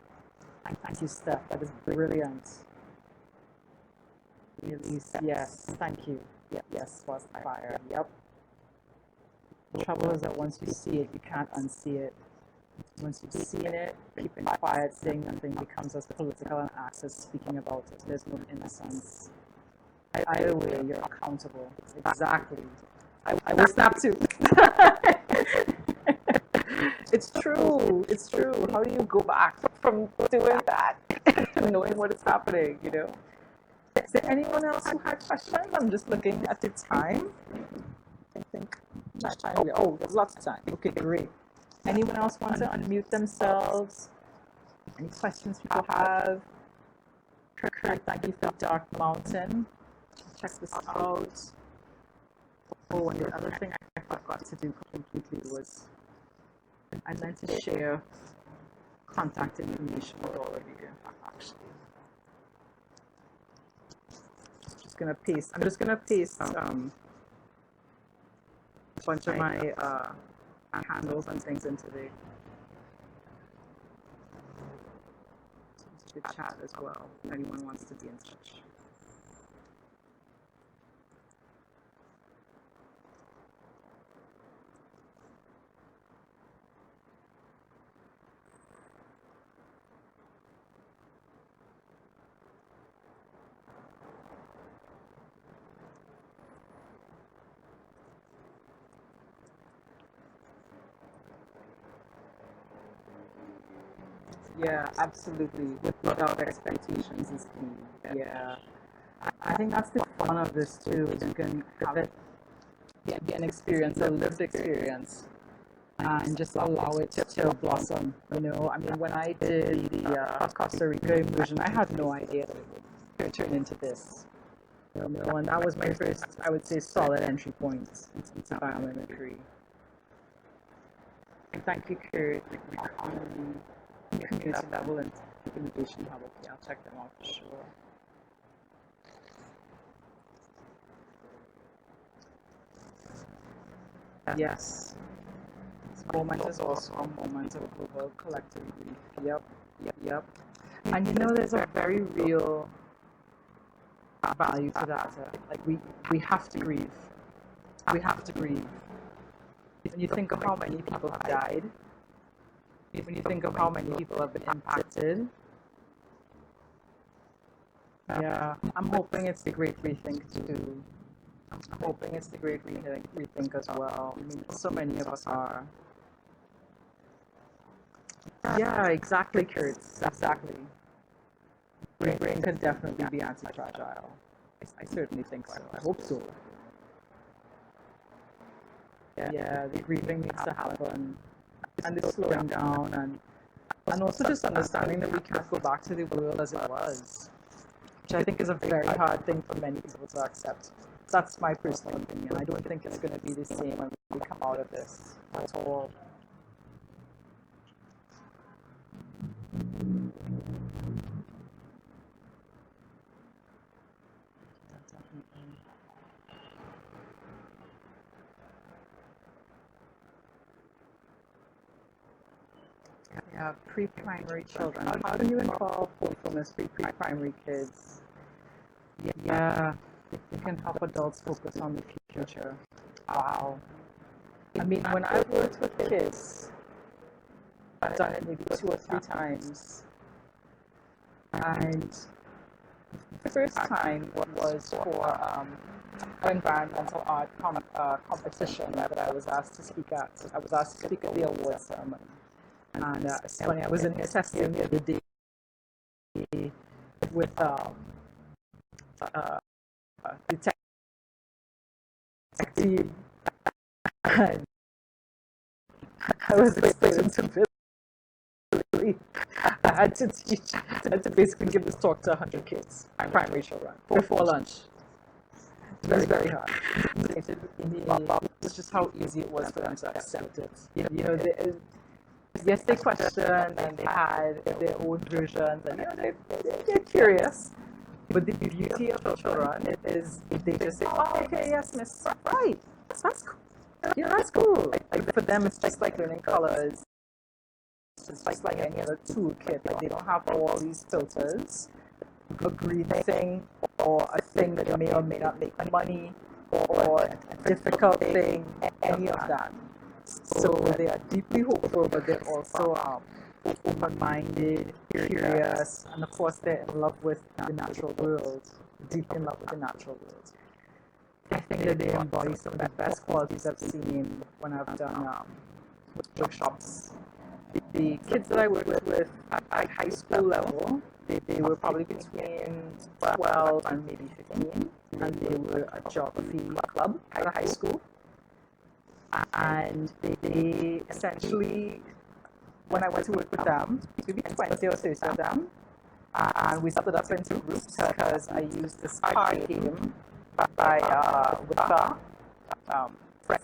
Thank you, Steph. That is brilliant. Release, yes, thank you. Yes, was fire. Yep. The trouble is that once you see it, you can't unsee it. Once you've seen it, keeping quiet, saying nothing becomes as political an act as speaking about it. There's no innocence. Either way, you're accountable. Exactly. I will snap too. It's true. It's true. How do you go back from doing that, knowing what is happening, you know? Is there anyone else who had questions? I'm just looking at the time. I think that time. Oh, there's lots of time. Okay, great. Anyone else want to unmute themselves? Any questions people have? Kirk, thank you for Dark Mountain. Check this out. Oh, and the other thing I forgot to do completely was I meant to share contact information with all of you, actually. I'm just gonna paste a bunch of my handles and things into the chat as well, if anyone wants to be in touch. Yeah, absolutely. Without expectations is key. Yeah. I think that's the fun of this too, is you can have it be an experience, a lived experience, and just allow it to blossom. You know, I mean, when I did the Costa Rica immersion, I had no idea that it would turn into this. You know, and that was my first, I would say, solid entry point into biomimicry. Thank you, Kurt. Community level and innovation hub. Okay, I'll check them out for sure. Yes, this moment is also a moment of global collective grief. Yep. And you know, there's a very real value to that. Like we have to grieve. We have to grieve. When you think of how many people have died, when you think of how many people have been impacted, yeah, I'm hoping it's a great rethink to do. I'm hoping it's the great rethink as well. I mean, so many of us are. Yeah, exactly, Kurt. Exactly. Brain can definitely be anti-fragile. I certainly think so. I hope so. Yeah, the grieving needs to happen, and the slowing down, and also just understanding that we can't go back to the world as it was, which I think is a very hard thing for many people to accept. That's my personal opinion. I don't think it's going to be the same when we come out of this at all. Yeah, pre-primary children. How do you involve hopefulness pre-primary kids? Yeah, it can help adults focus on the future. Wow. I mean, when I've worked with kids, I've done it maybe 2 or 3 times, and the first time was for an environmental art competition that I was asked to speak at. I was asked to speak at the awards ceremony. And it's funny, I was in testing the other day with the tech team, and I was explaining to Billy, I had to teach, I had to basically give this talk to 100 kids, primary children, before lunch. It was very hard. It's just how easy it was for them to accept it. You know, yes, they questioned and they had their own versions, and they're curious. But the beauty of the children is they just say, "Oh, okay, yes, miss, right, that's cool. Yeah, that's cool." Like for them, it's just like learning colors. It's just like any other toolkit. Like they don't have all these filters. A green thing or a thing that may or may not make money or a difficult thing, any of that. So they are deeply hopeful, but they're also open-minded, curious, and of course they're in love with the natural world, deep in love with the natural world. I think that they embody some of the best qualities I've seen when I've done workshops. The kids that I work with at high school level, they were probably between 12 and maybe 15, and they were a geography club at a high school. And they essentially, when I went to work with them, maybe 20 or 30 of them, and we split up into groups because I used this card game with Carr,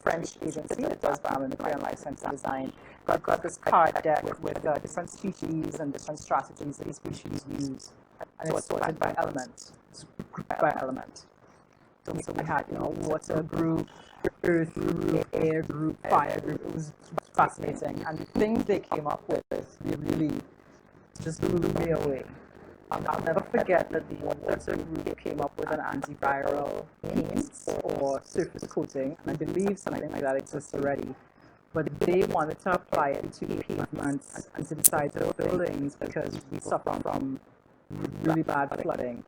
French agency that does biomimicry and life science design. I've got this card deck with different species and different strategies that these species use, and it's sorted by element, grouped by element. So we had, water group, earth group, air group, fire group. It was fascinating, and the things they came up with really just blew me away. I'll never forget that the water group came up with an antiviral paint or surface coating, and I believe something like that exists already. But they wanted to apply it to pavements and to the sides of buildings because we suffer from really bad flooding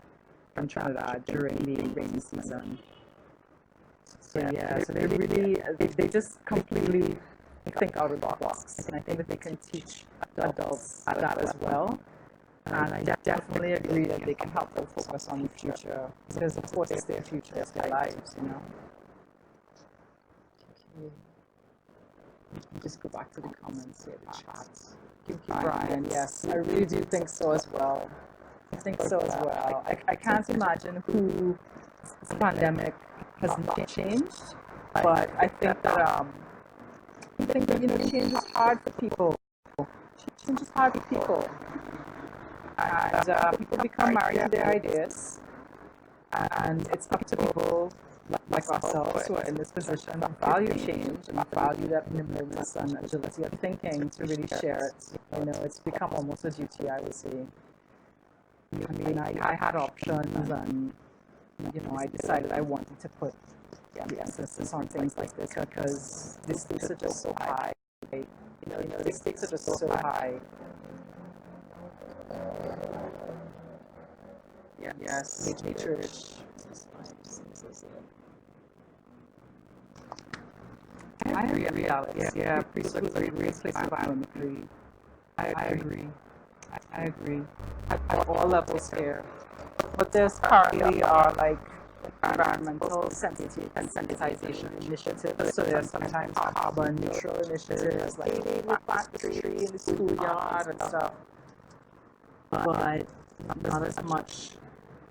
in Trinidad during the rainy season. So they just completely think out of the box, and I think that they can teach adults that as well. And I definitely agree that they can help them focus on the future because, of course, it's their future, it's their lives, Just go back to the comments here, the chats. Thank you, Brian. Yes, I really do think so as well. I think so as well. I can't imagine who this pandemic has not changed, but I think that change is hard for people. Change is hard for people. And people become married to their ideas, and it's up to people like ourselves who are in this position to value change and value that nimbleness and agility of thinking to really share it. It's become almost a duty, I would say. I mean, I had options, and I decided I wanted to put the emphasis on things like this because the stakes are just so high. The stakes are just so high. Yes, nature. agree, Alex. Yeah, preschool is a great place to environmentally. I agree. I agree. At all levels here. But there's currently like environmental sensitive and sensitization initiatives. So there's sometimes carbon neutral initiatives like hey, we plant a tree in the schoolyard and stuff. But not as much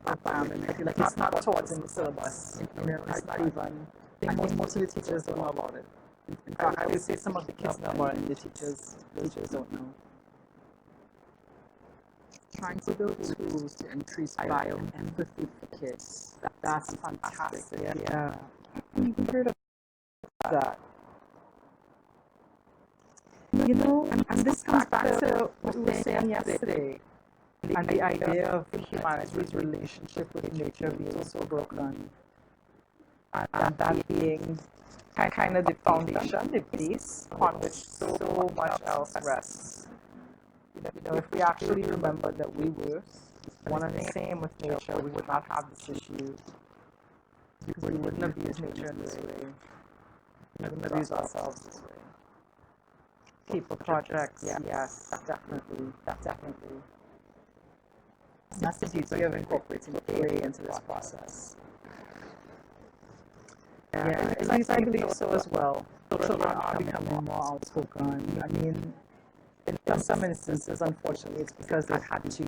environment. I feel like it's not taught in the syllabus. You know, it's not even. I think most of the teachers don't know about it. In fact, I would say some of the kids know about it, and the teachers don't know. Trying to build tools to increase bio-empathy for kids. That's fantastic. Yeah. I haven't heard of that. You know, and this comes back to what we were saying yesterday, and the idea of humanity's relationship with nature being so broken, and that being kind of the foundation, the base upon which so much else rests. You know, if we actually remember that we were one and the same with nature, we would not have this issue because we wouldn't abuse nature in this way. We wouldn't abuse ourselves this way. People projects, yes, definitely. And that's the beauty of incorporating play into this process. Yeah, at least I believe so as well. Children are becoming more outspoken. I mean, in some instances, unfortunately, it's because they've had to.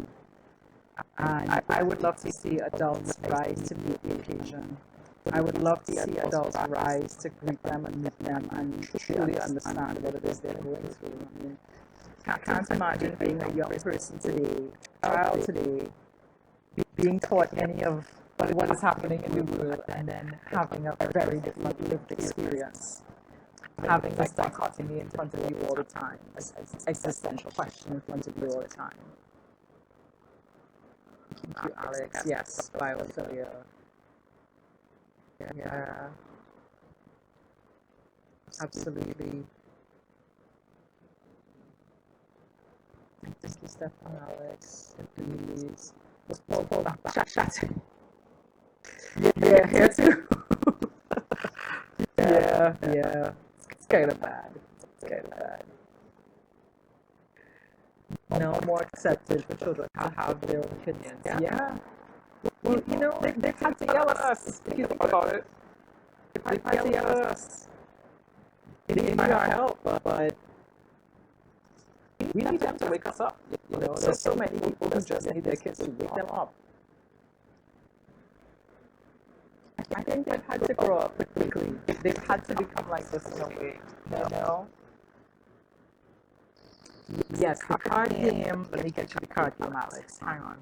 And I would love to see adults rise to meet the occasion. I would love to see adults rise to greet them and meet them and truly understand what it is they're going through. I mean, I can't imagine being a young person today, a child today, being taught any of what is happening in the world and then having a very different lived experience. Having this dichotomy in front of you all the time, this existential question in front of you all the time. Thank you, Alex. Yes, biophilia. Yeah, absolutely. Thank you, Stefan, Alex. Please. Hold on. Chat. Yeah, here too. Yeah. It's kind of bad. No more accepted for children to have their own opinions. Yeah. Well, you know, they've had to yell at us, if you think about it. They've had to yell at us. They need our help, but we need them to wake us up. You know, there's so many people who just need their kids to wake them up. I think they've had to grow up quickly. They've had to become like this in a way, you know? Yes, the card game. Let me get you the card game, Alex. Hang on.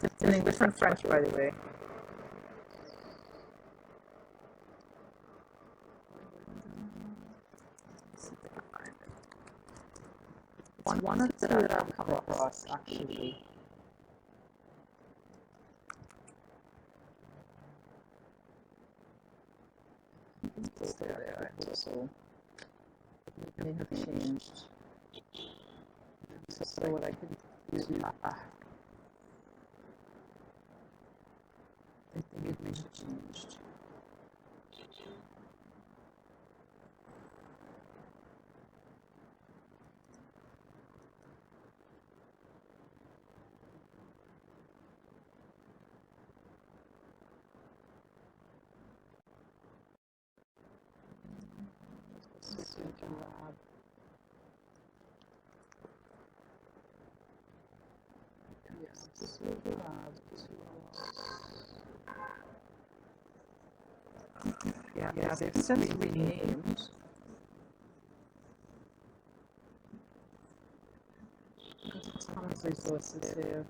It's in English and French, by the way. One of the that I've come across, actually. It's still there, so it may have changed. So what I could do, I think it may have changed. Yes, this will be lab. Yeah, they've since renamed. There's a ton of resources here.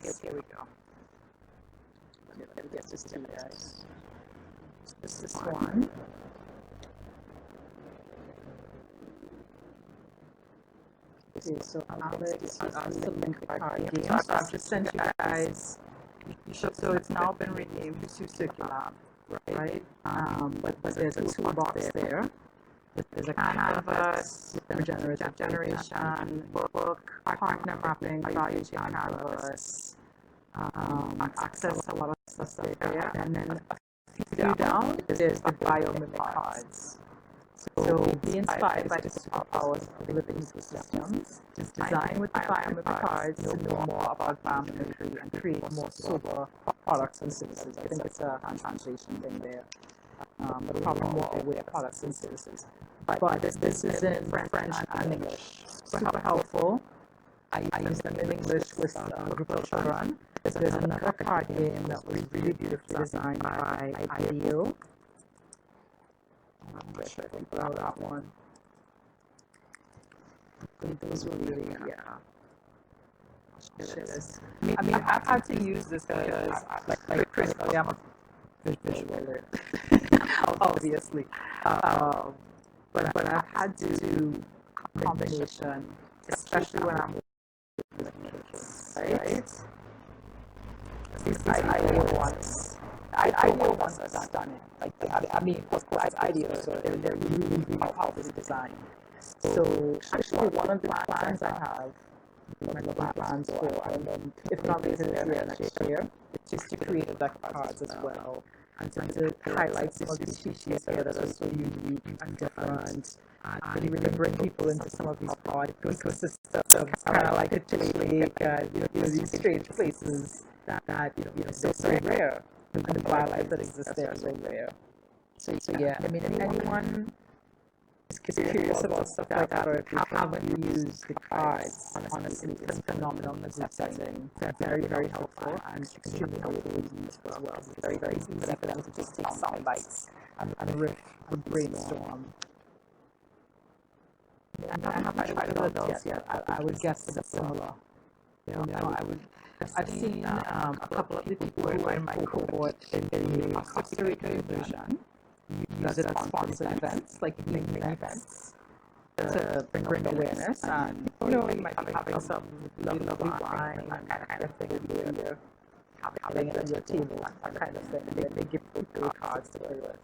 Yes, here we go. Okay, let me get this to you guys. This one. Okay, so Alex, you asked to link the card game. So I've just sent you guys. So it's now been renamed to Circulab. right? But there's a toolbox there. There's a canvas, regenerative generation, book, partner mapping, value chain canvas, access to a lot of stuff there. And then a few down, there's the biomimic cards. So be inspired by the superpowers of living ecosystems. Design with the biomimic cards to know more about biomimicry and create more sober products and services. I think it's a translation thing there. But probably more with products and services. But this is in French and English. Super helpful. I used them in English with a group of children. There's another card game that was really beautifully designed by IDEO. I wish I could put out that one. Those were really, I mean, I've had to use this because, like personally, I'm a visual learner, obviously. But I've had to do combination, especially when I'm with kids, right? These ideal ones. Ideal ones are done it. Like, I mean, of course, it's ideal, so they're really, really powerfully designed. So, actually, one of the plans I have, one of the plans for, if not later this year, next year, is to create a deck of cards as well. And to highlight some of these species here that are so unique and different, and really bring people into some of these odd ecosystems, kind of like a chili lake, these strange places that they're so rare, and the wildlife that exists there is so rare. So yeah, I mean, if anyone is curious about stuff like that, or if you haven't used the cards, honestly, it's phenomenal in the setting. They're very, very helpful and extremely helpful to use as well. It's very, very easy for them to just take sound bites and riff and brainstorm. And I haven't tried it out yet. I would guess it's similar. I've seen a couple of the people who are in my cohort in the Costa Rica version use it at sponsored events, like evening events, to bring awareness. And you might be having some lovely wine and that kind of thing, and you're having it at your table, that kind of thing. They give people cards to play with.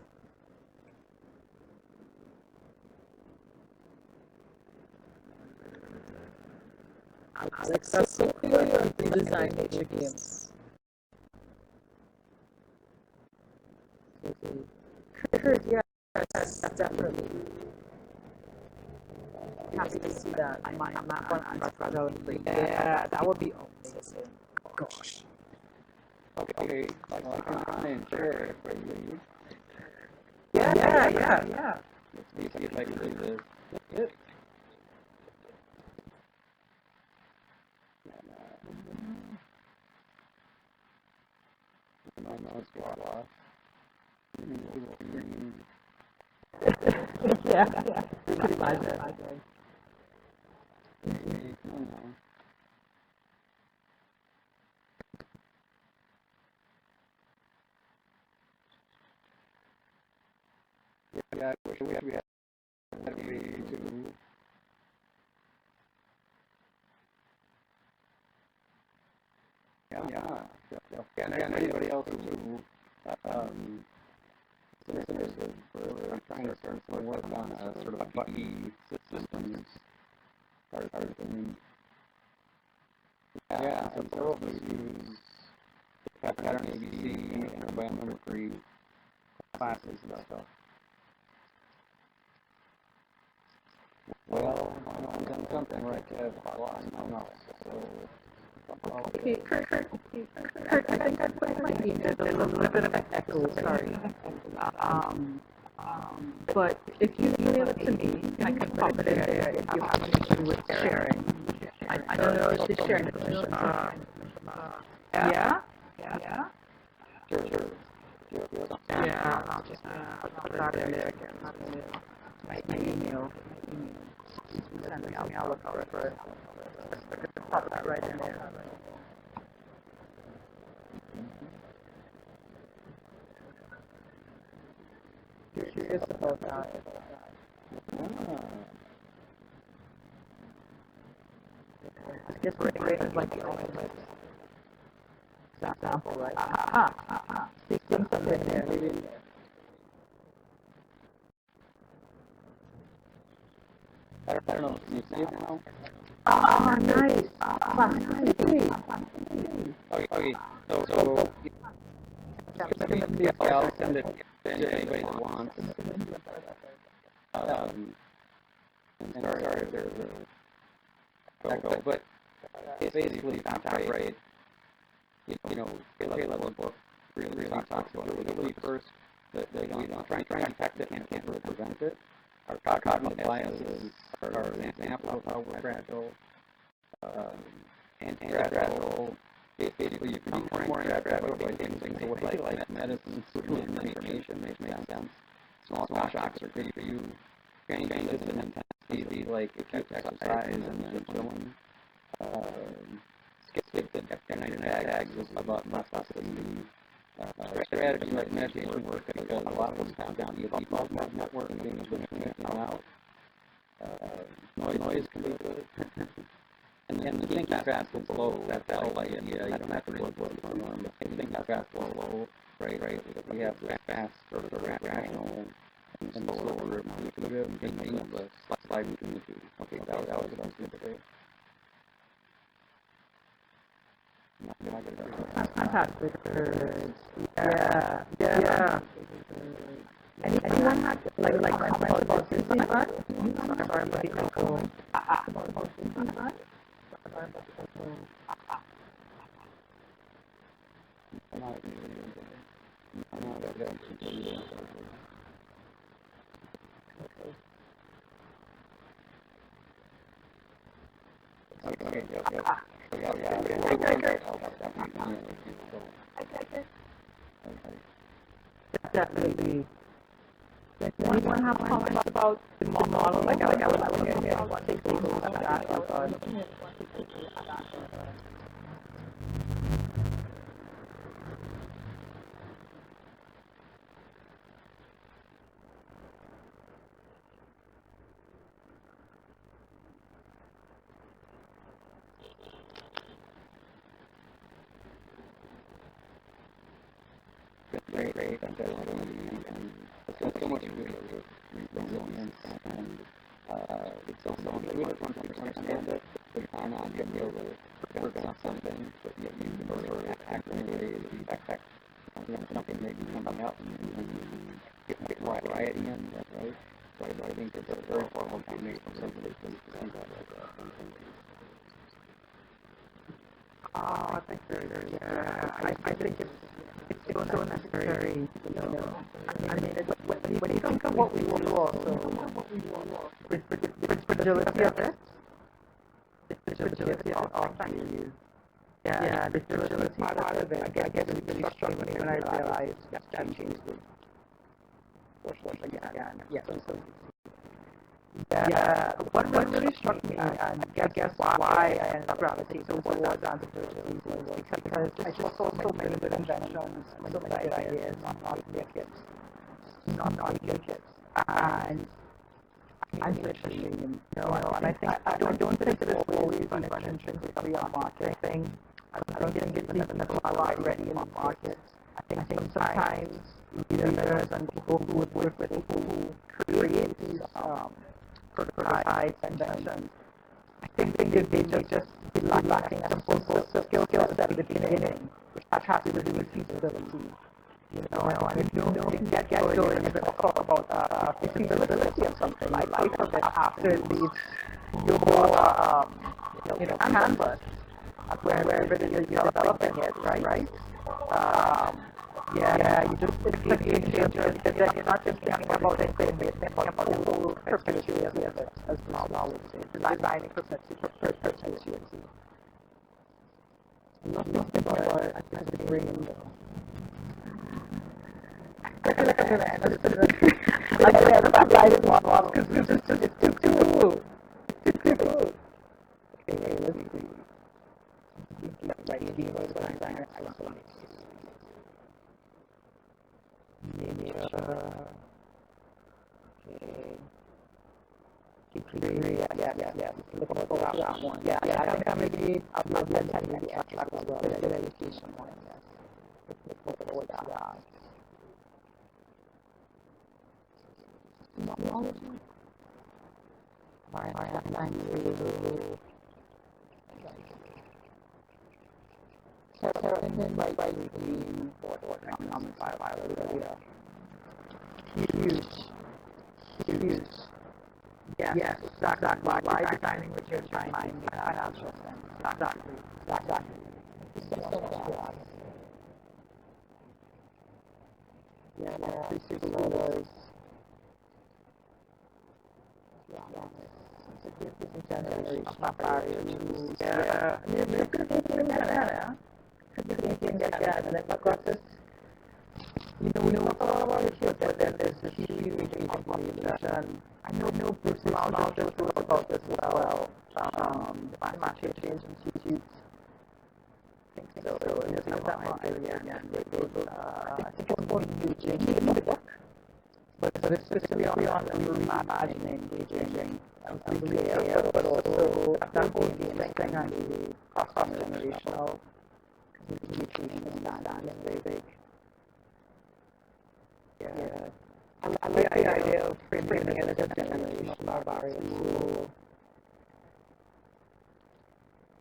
Alex, that's so clear you design nature games. Yeah, that's definitely. Happy to see that. My map on antifragility. Yeah, that would be amazing. Gosh. Okay, like I'm sure for you. Yeah. Let's see if I can do this. Yep. My nose got off. Yeah. Pretty much. Yeah, I wish we had a way to. Yeah. And anybody else who listeners we're trying to start some work on a sort of a buggy systems part of thing. Yeah, so several of us use pattern ABC and biomimicry classes and stuff. Well, I'm done something right at I know. So. Okay, Kurt, I think I put my name there. There's a little bit of an echo, sorry. But if you email it to me, I can pop it in there if you have an issue with sharing. I don't know if the sharing permission. Yeah? Sure. Yeah, I'll just put that in there again. My email. Send me, I'll look out for it. Pop that right in there. You're curious about that. I guess we're like the only place. example, right? Stick something there. I don't know. Can you see it now? Nice. Fantastic. Okay. So I'll send it to anybody that wants. And sorry if there's a echo, but it's basically top right. You know, level book really talks about relatability first. That we don't try and detect it and can't really prevent it. Our cognitive biases are an example of how we're fragile. Antifragile. Basically, you can be more antifragile by taking things away, like medicine, food, and information makes sense. Small shocks are good for you. Changes in intensity, like if you exercise and chilling. Skip the night tags about plasticity. Strategy like meditation work, because a lot of them come down to above network and being able to connect out. Noise can be good. And then thinking fast and slow, that's the whole idea. You don't have to really what's going on, but thinking fast or slow, right? We have fast or rational and slower, intuitive, and meaningless, slide between the two. Okay, that was what I was going to say. Fantastic. Yeah. Anyone had like comments about this feedback? Sorry about the echo. About this feedback? Definitely. Anyone have comments about the model? Like I was looking at what they think about that. Great, and so much resilience, and it's so intuitive once you understand it, but you're not going to be able to prevent something, but you can sort of act in ways that you expect something maybe coming up, and get variety in, right? So I think it's a very powerful combination of something that can see that. I think I think it's so necessary, you know. I mean, when you think of what we do also, with fragility of it, the fragility of you. Yeah, the fragility part of it, I guess it really struck me when I realized that changes with social again. Yeah. Yeah, what really struck me, and I guess why I ended up gravitating towards antifragility was because I just saw so many good inventions, so many good ideas on non-nuclear kits, and literally, you know, and I think I don't think it is always an intrinsically a market thing. I don't think it's even already in the market. I think sometimes leaders and people who would work with people who create these prototypes, inventions, I think they just be lacking a simple skill set at the beginning, which has to do with feasibility. You know, and if you can get going and talk about feasibility of something like of it after it leaves your canvas wherever you're developing it, right? Yeah, you just it's a game changer because then you're not just thinking about it, but you're thinking about the whole perpetuity of it as well. I would say designing perpetuity. Nothing but I could bring in though. Like I'm lighting models because it's too cool. It's too cool. Okay, let's see. Like Diva's designer, excellent. Nature. Okay. Yeah. Look at that one. Yeah, I think maybe I'll attend the extra as well. Good education one. with that. Technology. I have time to so and then right review what comes by the huge. Yes, exactly. By designing what you're trying to make financial sense. Exactly. So much. Yeah, those. It's a generational barrier. Yeah. We talk a lot about it here, but then there's this huge population. I know Bruce Maldo talks about this as well. The Climate Change Institute. I think so. There's that area, and they I think it's called engaging the book. But it's specifically on reimagining, engaging, and clear, but also adapting thing and the cross-generational communication standard is very big. Yeah. I like the idea of framing it as a generational barrier. So,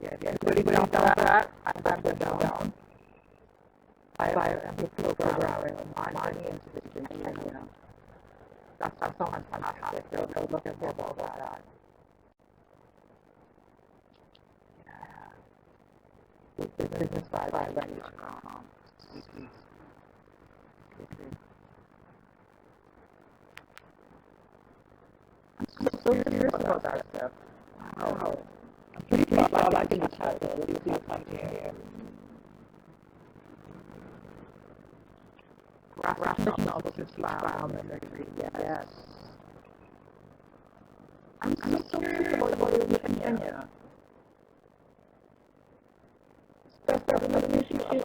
yeah, if anybody down for that, I'm down. I'm looking programming on money into the future. That sounds fantastic. I was looking for about that. Yeah. Business vibes. I'm so curious about that stuff. Wow. I'm pretty proud I can chat with you come here. Graphic novels is found and yes. I'm so curious about what it is in Kenya. Stuff that I'm going to to it.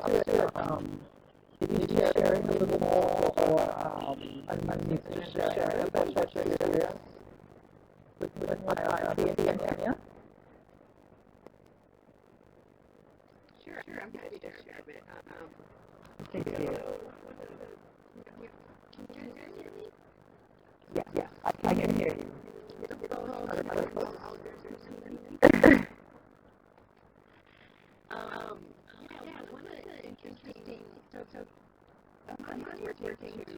Did you share a little more or need to share about your experience with what I see in Kenya? Sure, I'm happy to share a bit. Thank you. Can you guys hear me? Yes, I can hear you. One of the interesting, I'm working to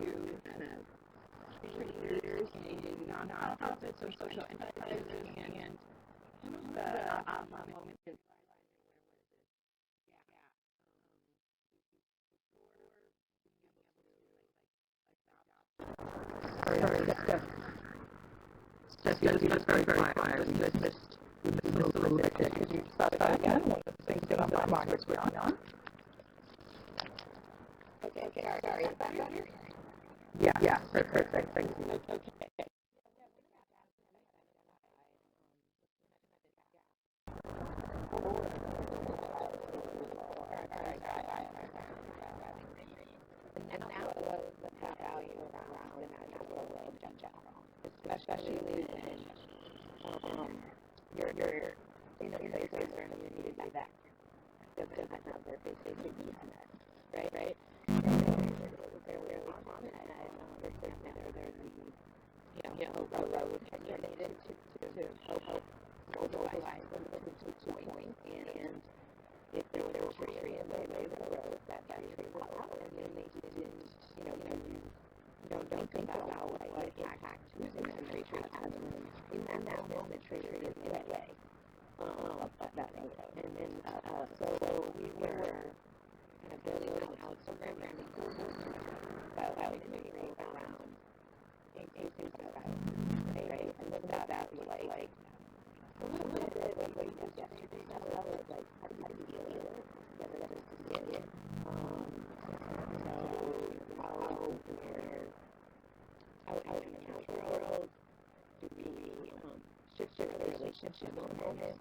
kind of leaders in nonprofits or social enterprises, and one of the aha moments in Sorry, just very quiet. We missed a little bit. Could you start that again? One of the things that on my mind is going on. Okay, sorry, is that better? Yeah, perfect, thank you. Okay. And now the value around the natural world in general, especially when your places are in a community that doesn't have their basic needs met, right? And they're really common, and they're the road related to help mobilize them to a point, and if there were tree in the road, that tree will out, and then they didn't, don't think about what impact losing that tree has, and in that moment, tree is in a way of that photo. And then, so we were kind of building out some programming biodiversity around increasing biodiversity, right? And then that was like a little bit of what you did yesterday. That was like, how do you deal with it? Whether that is to get it. So how in the natural world do we shift the relationship in a moment,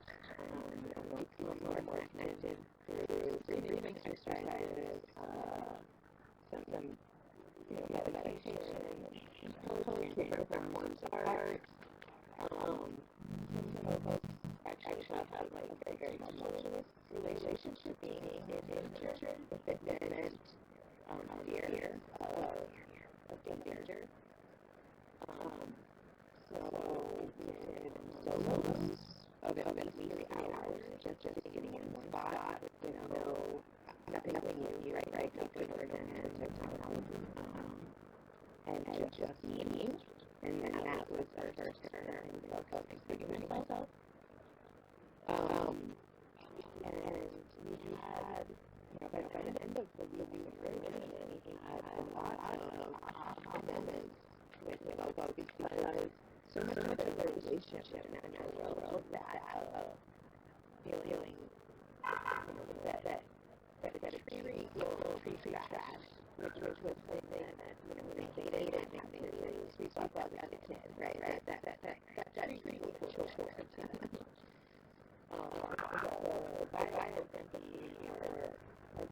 become more connected through breathing exercises, some meditation, poetry, performance art. Some of us actually have like a very tumultuous relationship being in nature, with fitness, fear of danger. So we did solos of at least 3 hours, just sitting in one spot with nothing new, right? No good or technology, and just me. And then that was our first learning of experiencing myself. And we had, by the end of the week, we had a lot of aha moments with folks because so much of the relationship in our world is that of feeling that a tree will treat trash, which was something that they dated and we thought about as a kid, right? That tree will show for it. The biodiversity or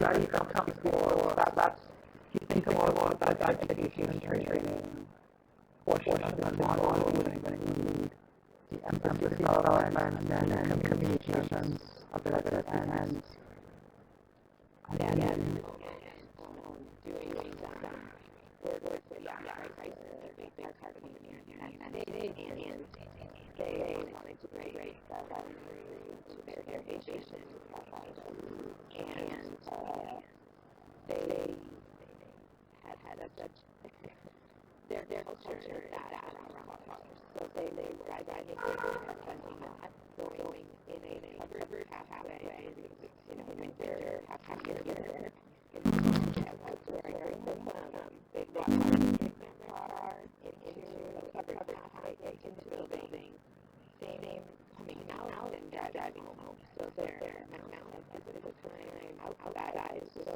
study some before that's you think about that education and training portion of the model would include the empathy development and then communications of it and then doing work with the crisis, they are targeting and they wanted to integrate that into their education and they had such their culture that around colors. So they were identifying going in a covered pathway when they're half year they brought their car into a covered pathway into the building, same coming out and driving home. So they're now physical time outside is so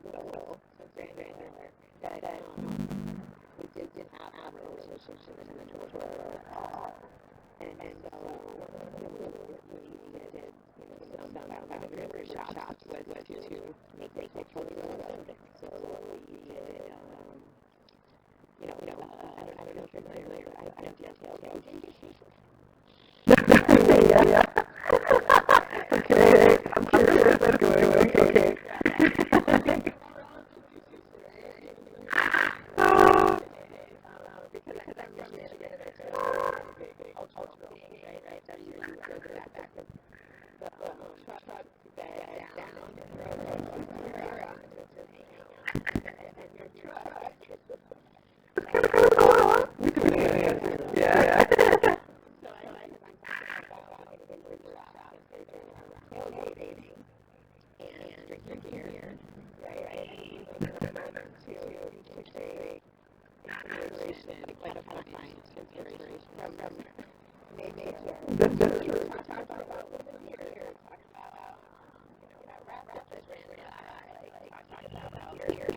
little, so granular that we didn't have a relationship in the middle at all. And so we did some workshops was to make it relevant. So we did I don't know if you're familiar, but I don't yeah. Okay, I'm curious what's going on. Okay. Because I'm from Michigan, it's a cultural thing, right? So you go to that back of the truck bed down and road here on the hang out and your truck. It's kind of cool. Yeah. So I like talking about the workshop and tailgating and drinking beer, right? To integrate inspiration, like a fun inspiration from nature. That's true. Talk about living here, talk about rapid talking about beer.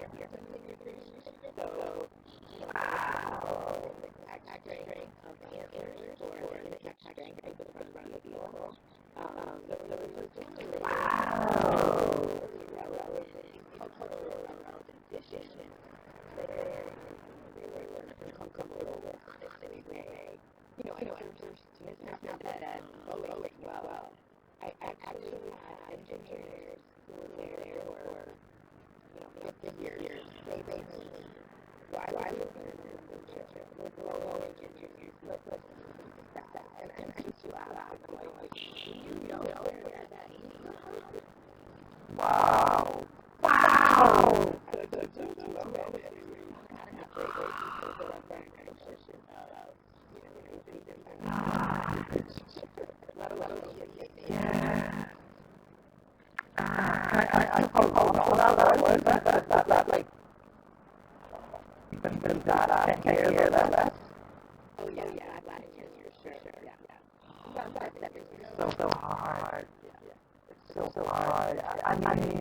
So extracting of answers or the extracting of the front of people. So it was just really relevant, cultural relevant dishes. They were uncomfortable with, honestly, way. I know it's not that going well. I actually had engineers who were there for 50 years. They why would with low engineers, let's that. And I'm too loud. I'm like, you know where that is. Wow. Yeah. I was that like even that 10 years or less. Oh yeah, last 10 years, sure, yeah. That's everything. So hard. So hard. I mean,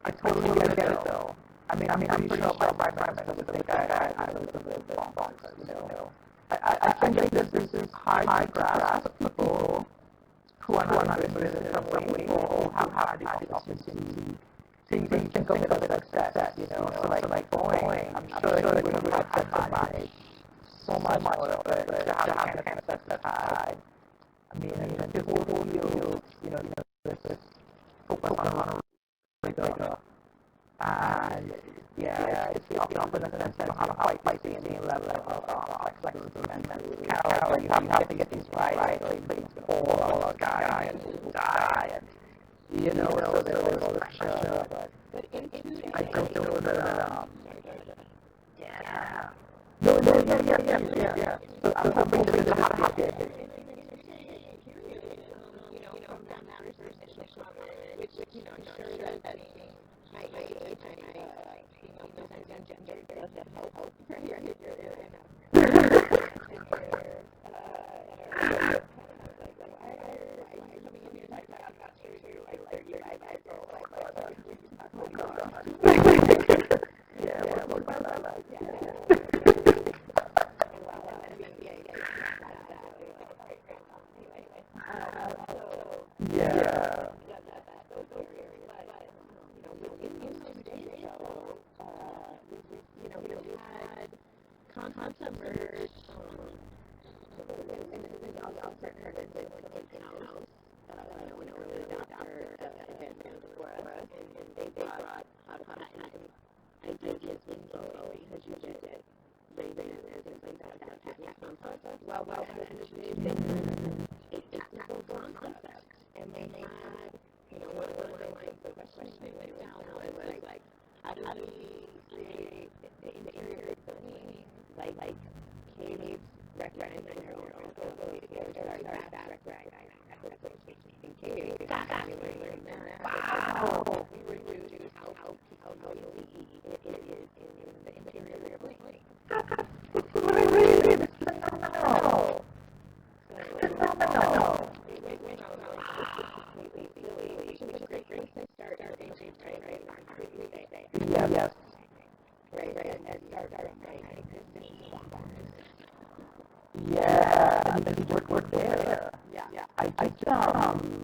I totally get it though. I I'm pretty sure my friends would think I was a bit bonkers, I think this is hard to grasp for people who are not in business some way or have the opportunity to even think of it as success, So like going, I'm sure that you would have to manage so much more of it to have the kind of success that I had. The whole field, this focus on rigor. And it's the opposite in the sense that you have quite the same level of flexibility and Carol, you have to get these right, or things fall or die and die, and so there's all this pressure. But I don't know that. No, yeah. So I'm hoping to have it.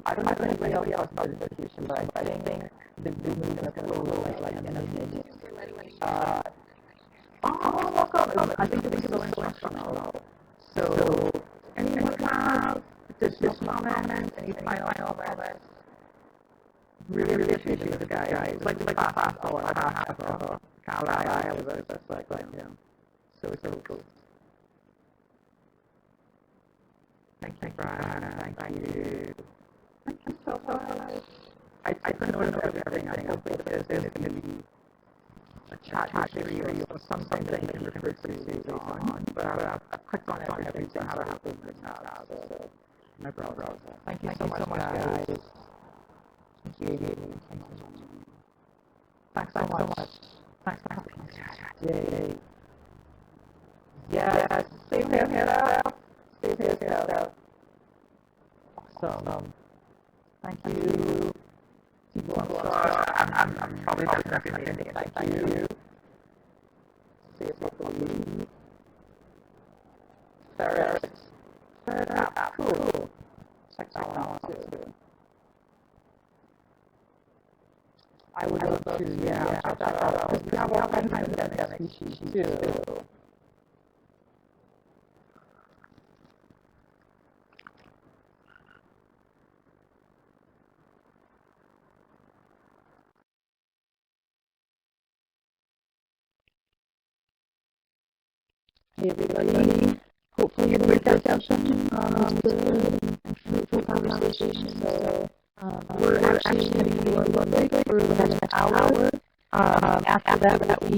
I don't know if anybody else knows the situation, but I think the movement is a little like I think it's so instructional. So anyone have additional comments, any final comments? Really appreciate the guys. Like the past hour and a half of I was just like so cool. Thank you, Brian. Thank you. Thank you so much. I couldn't know everything. I hope that there's going to be a chat area or something that you can refer to on. But I've clicked on everything. I haven't happened now. So my browser. Thank you so much, guys. Thank you. Thanks so much. Thanks for having me. Yay. Yes. Same here. Awesome. Thank you. I'm probably definitely ending it. Thank you. See you properly. Ferret. Cool. Check that one out too. I would love to, check that out. Because we have all kinds of endemic species too. Hey everybody, hopefully your breakout session was good and fruitful conversation. So we're actually going to be doing one break for the next hour. After that, we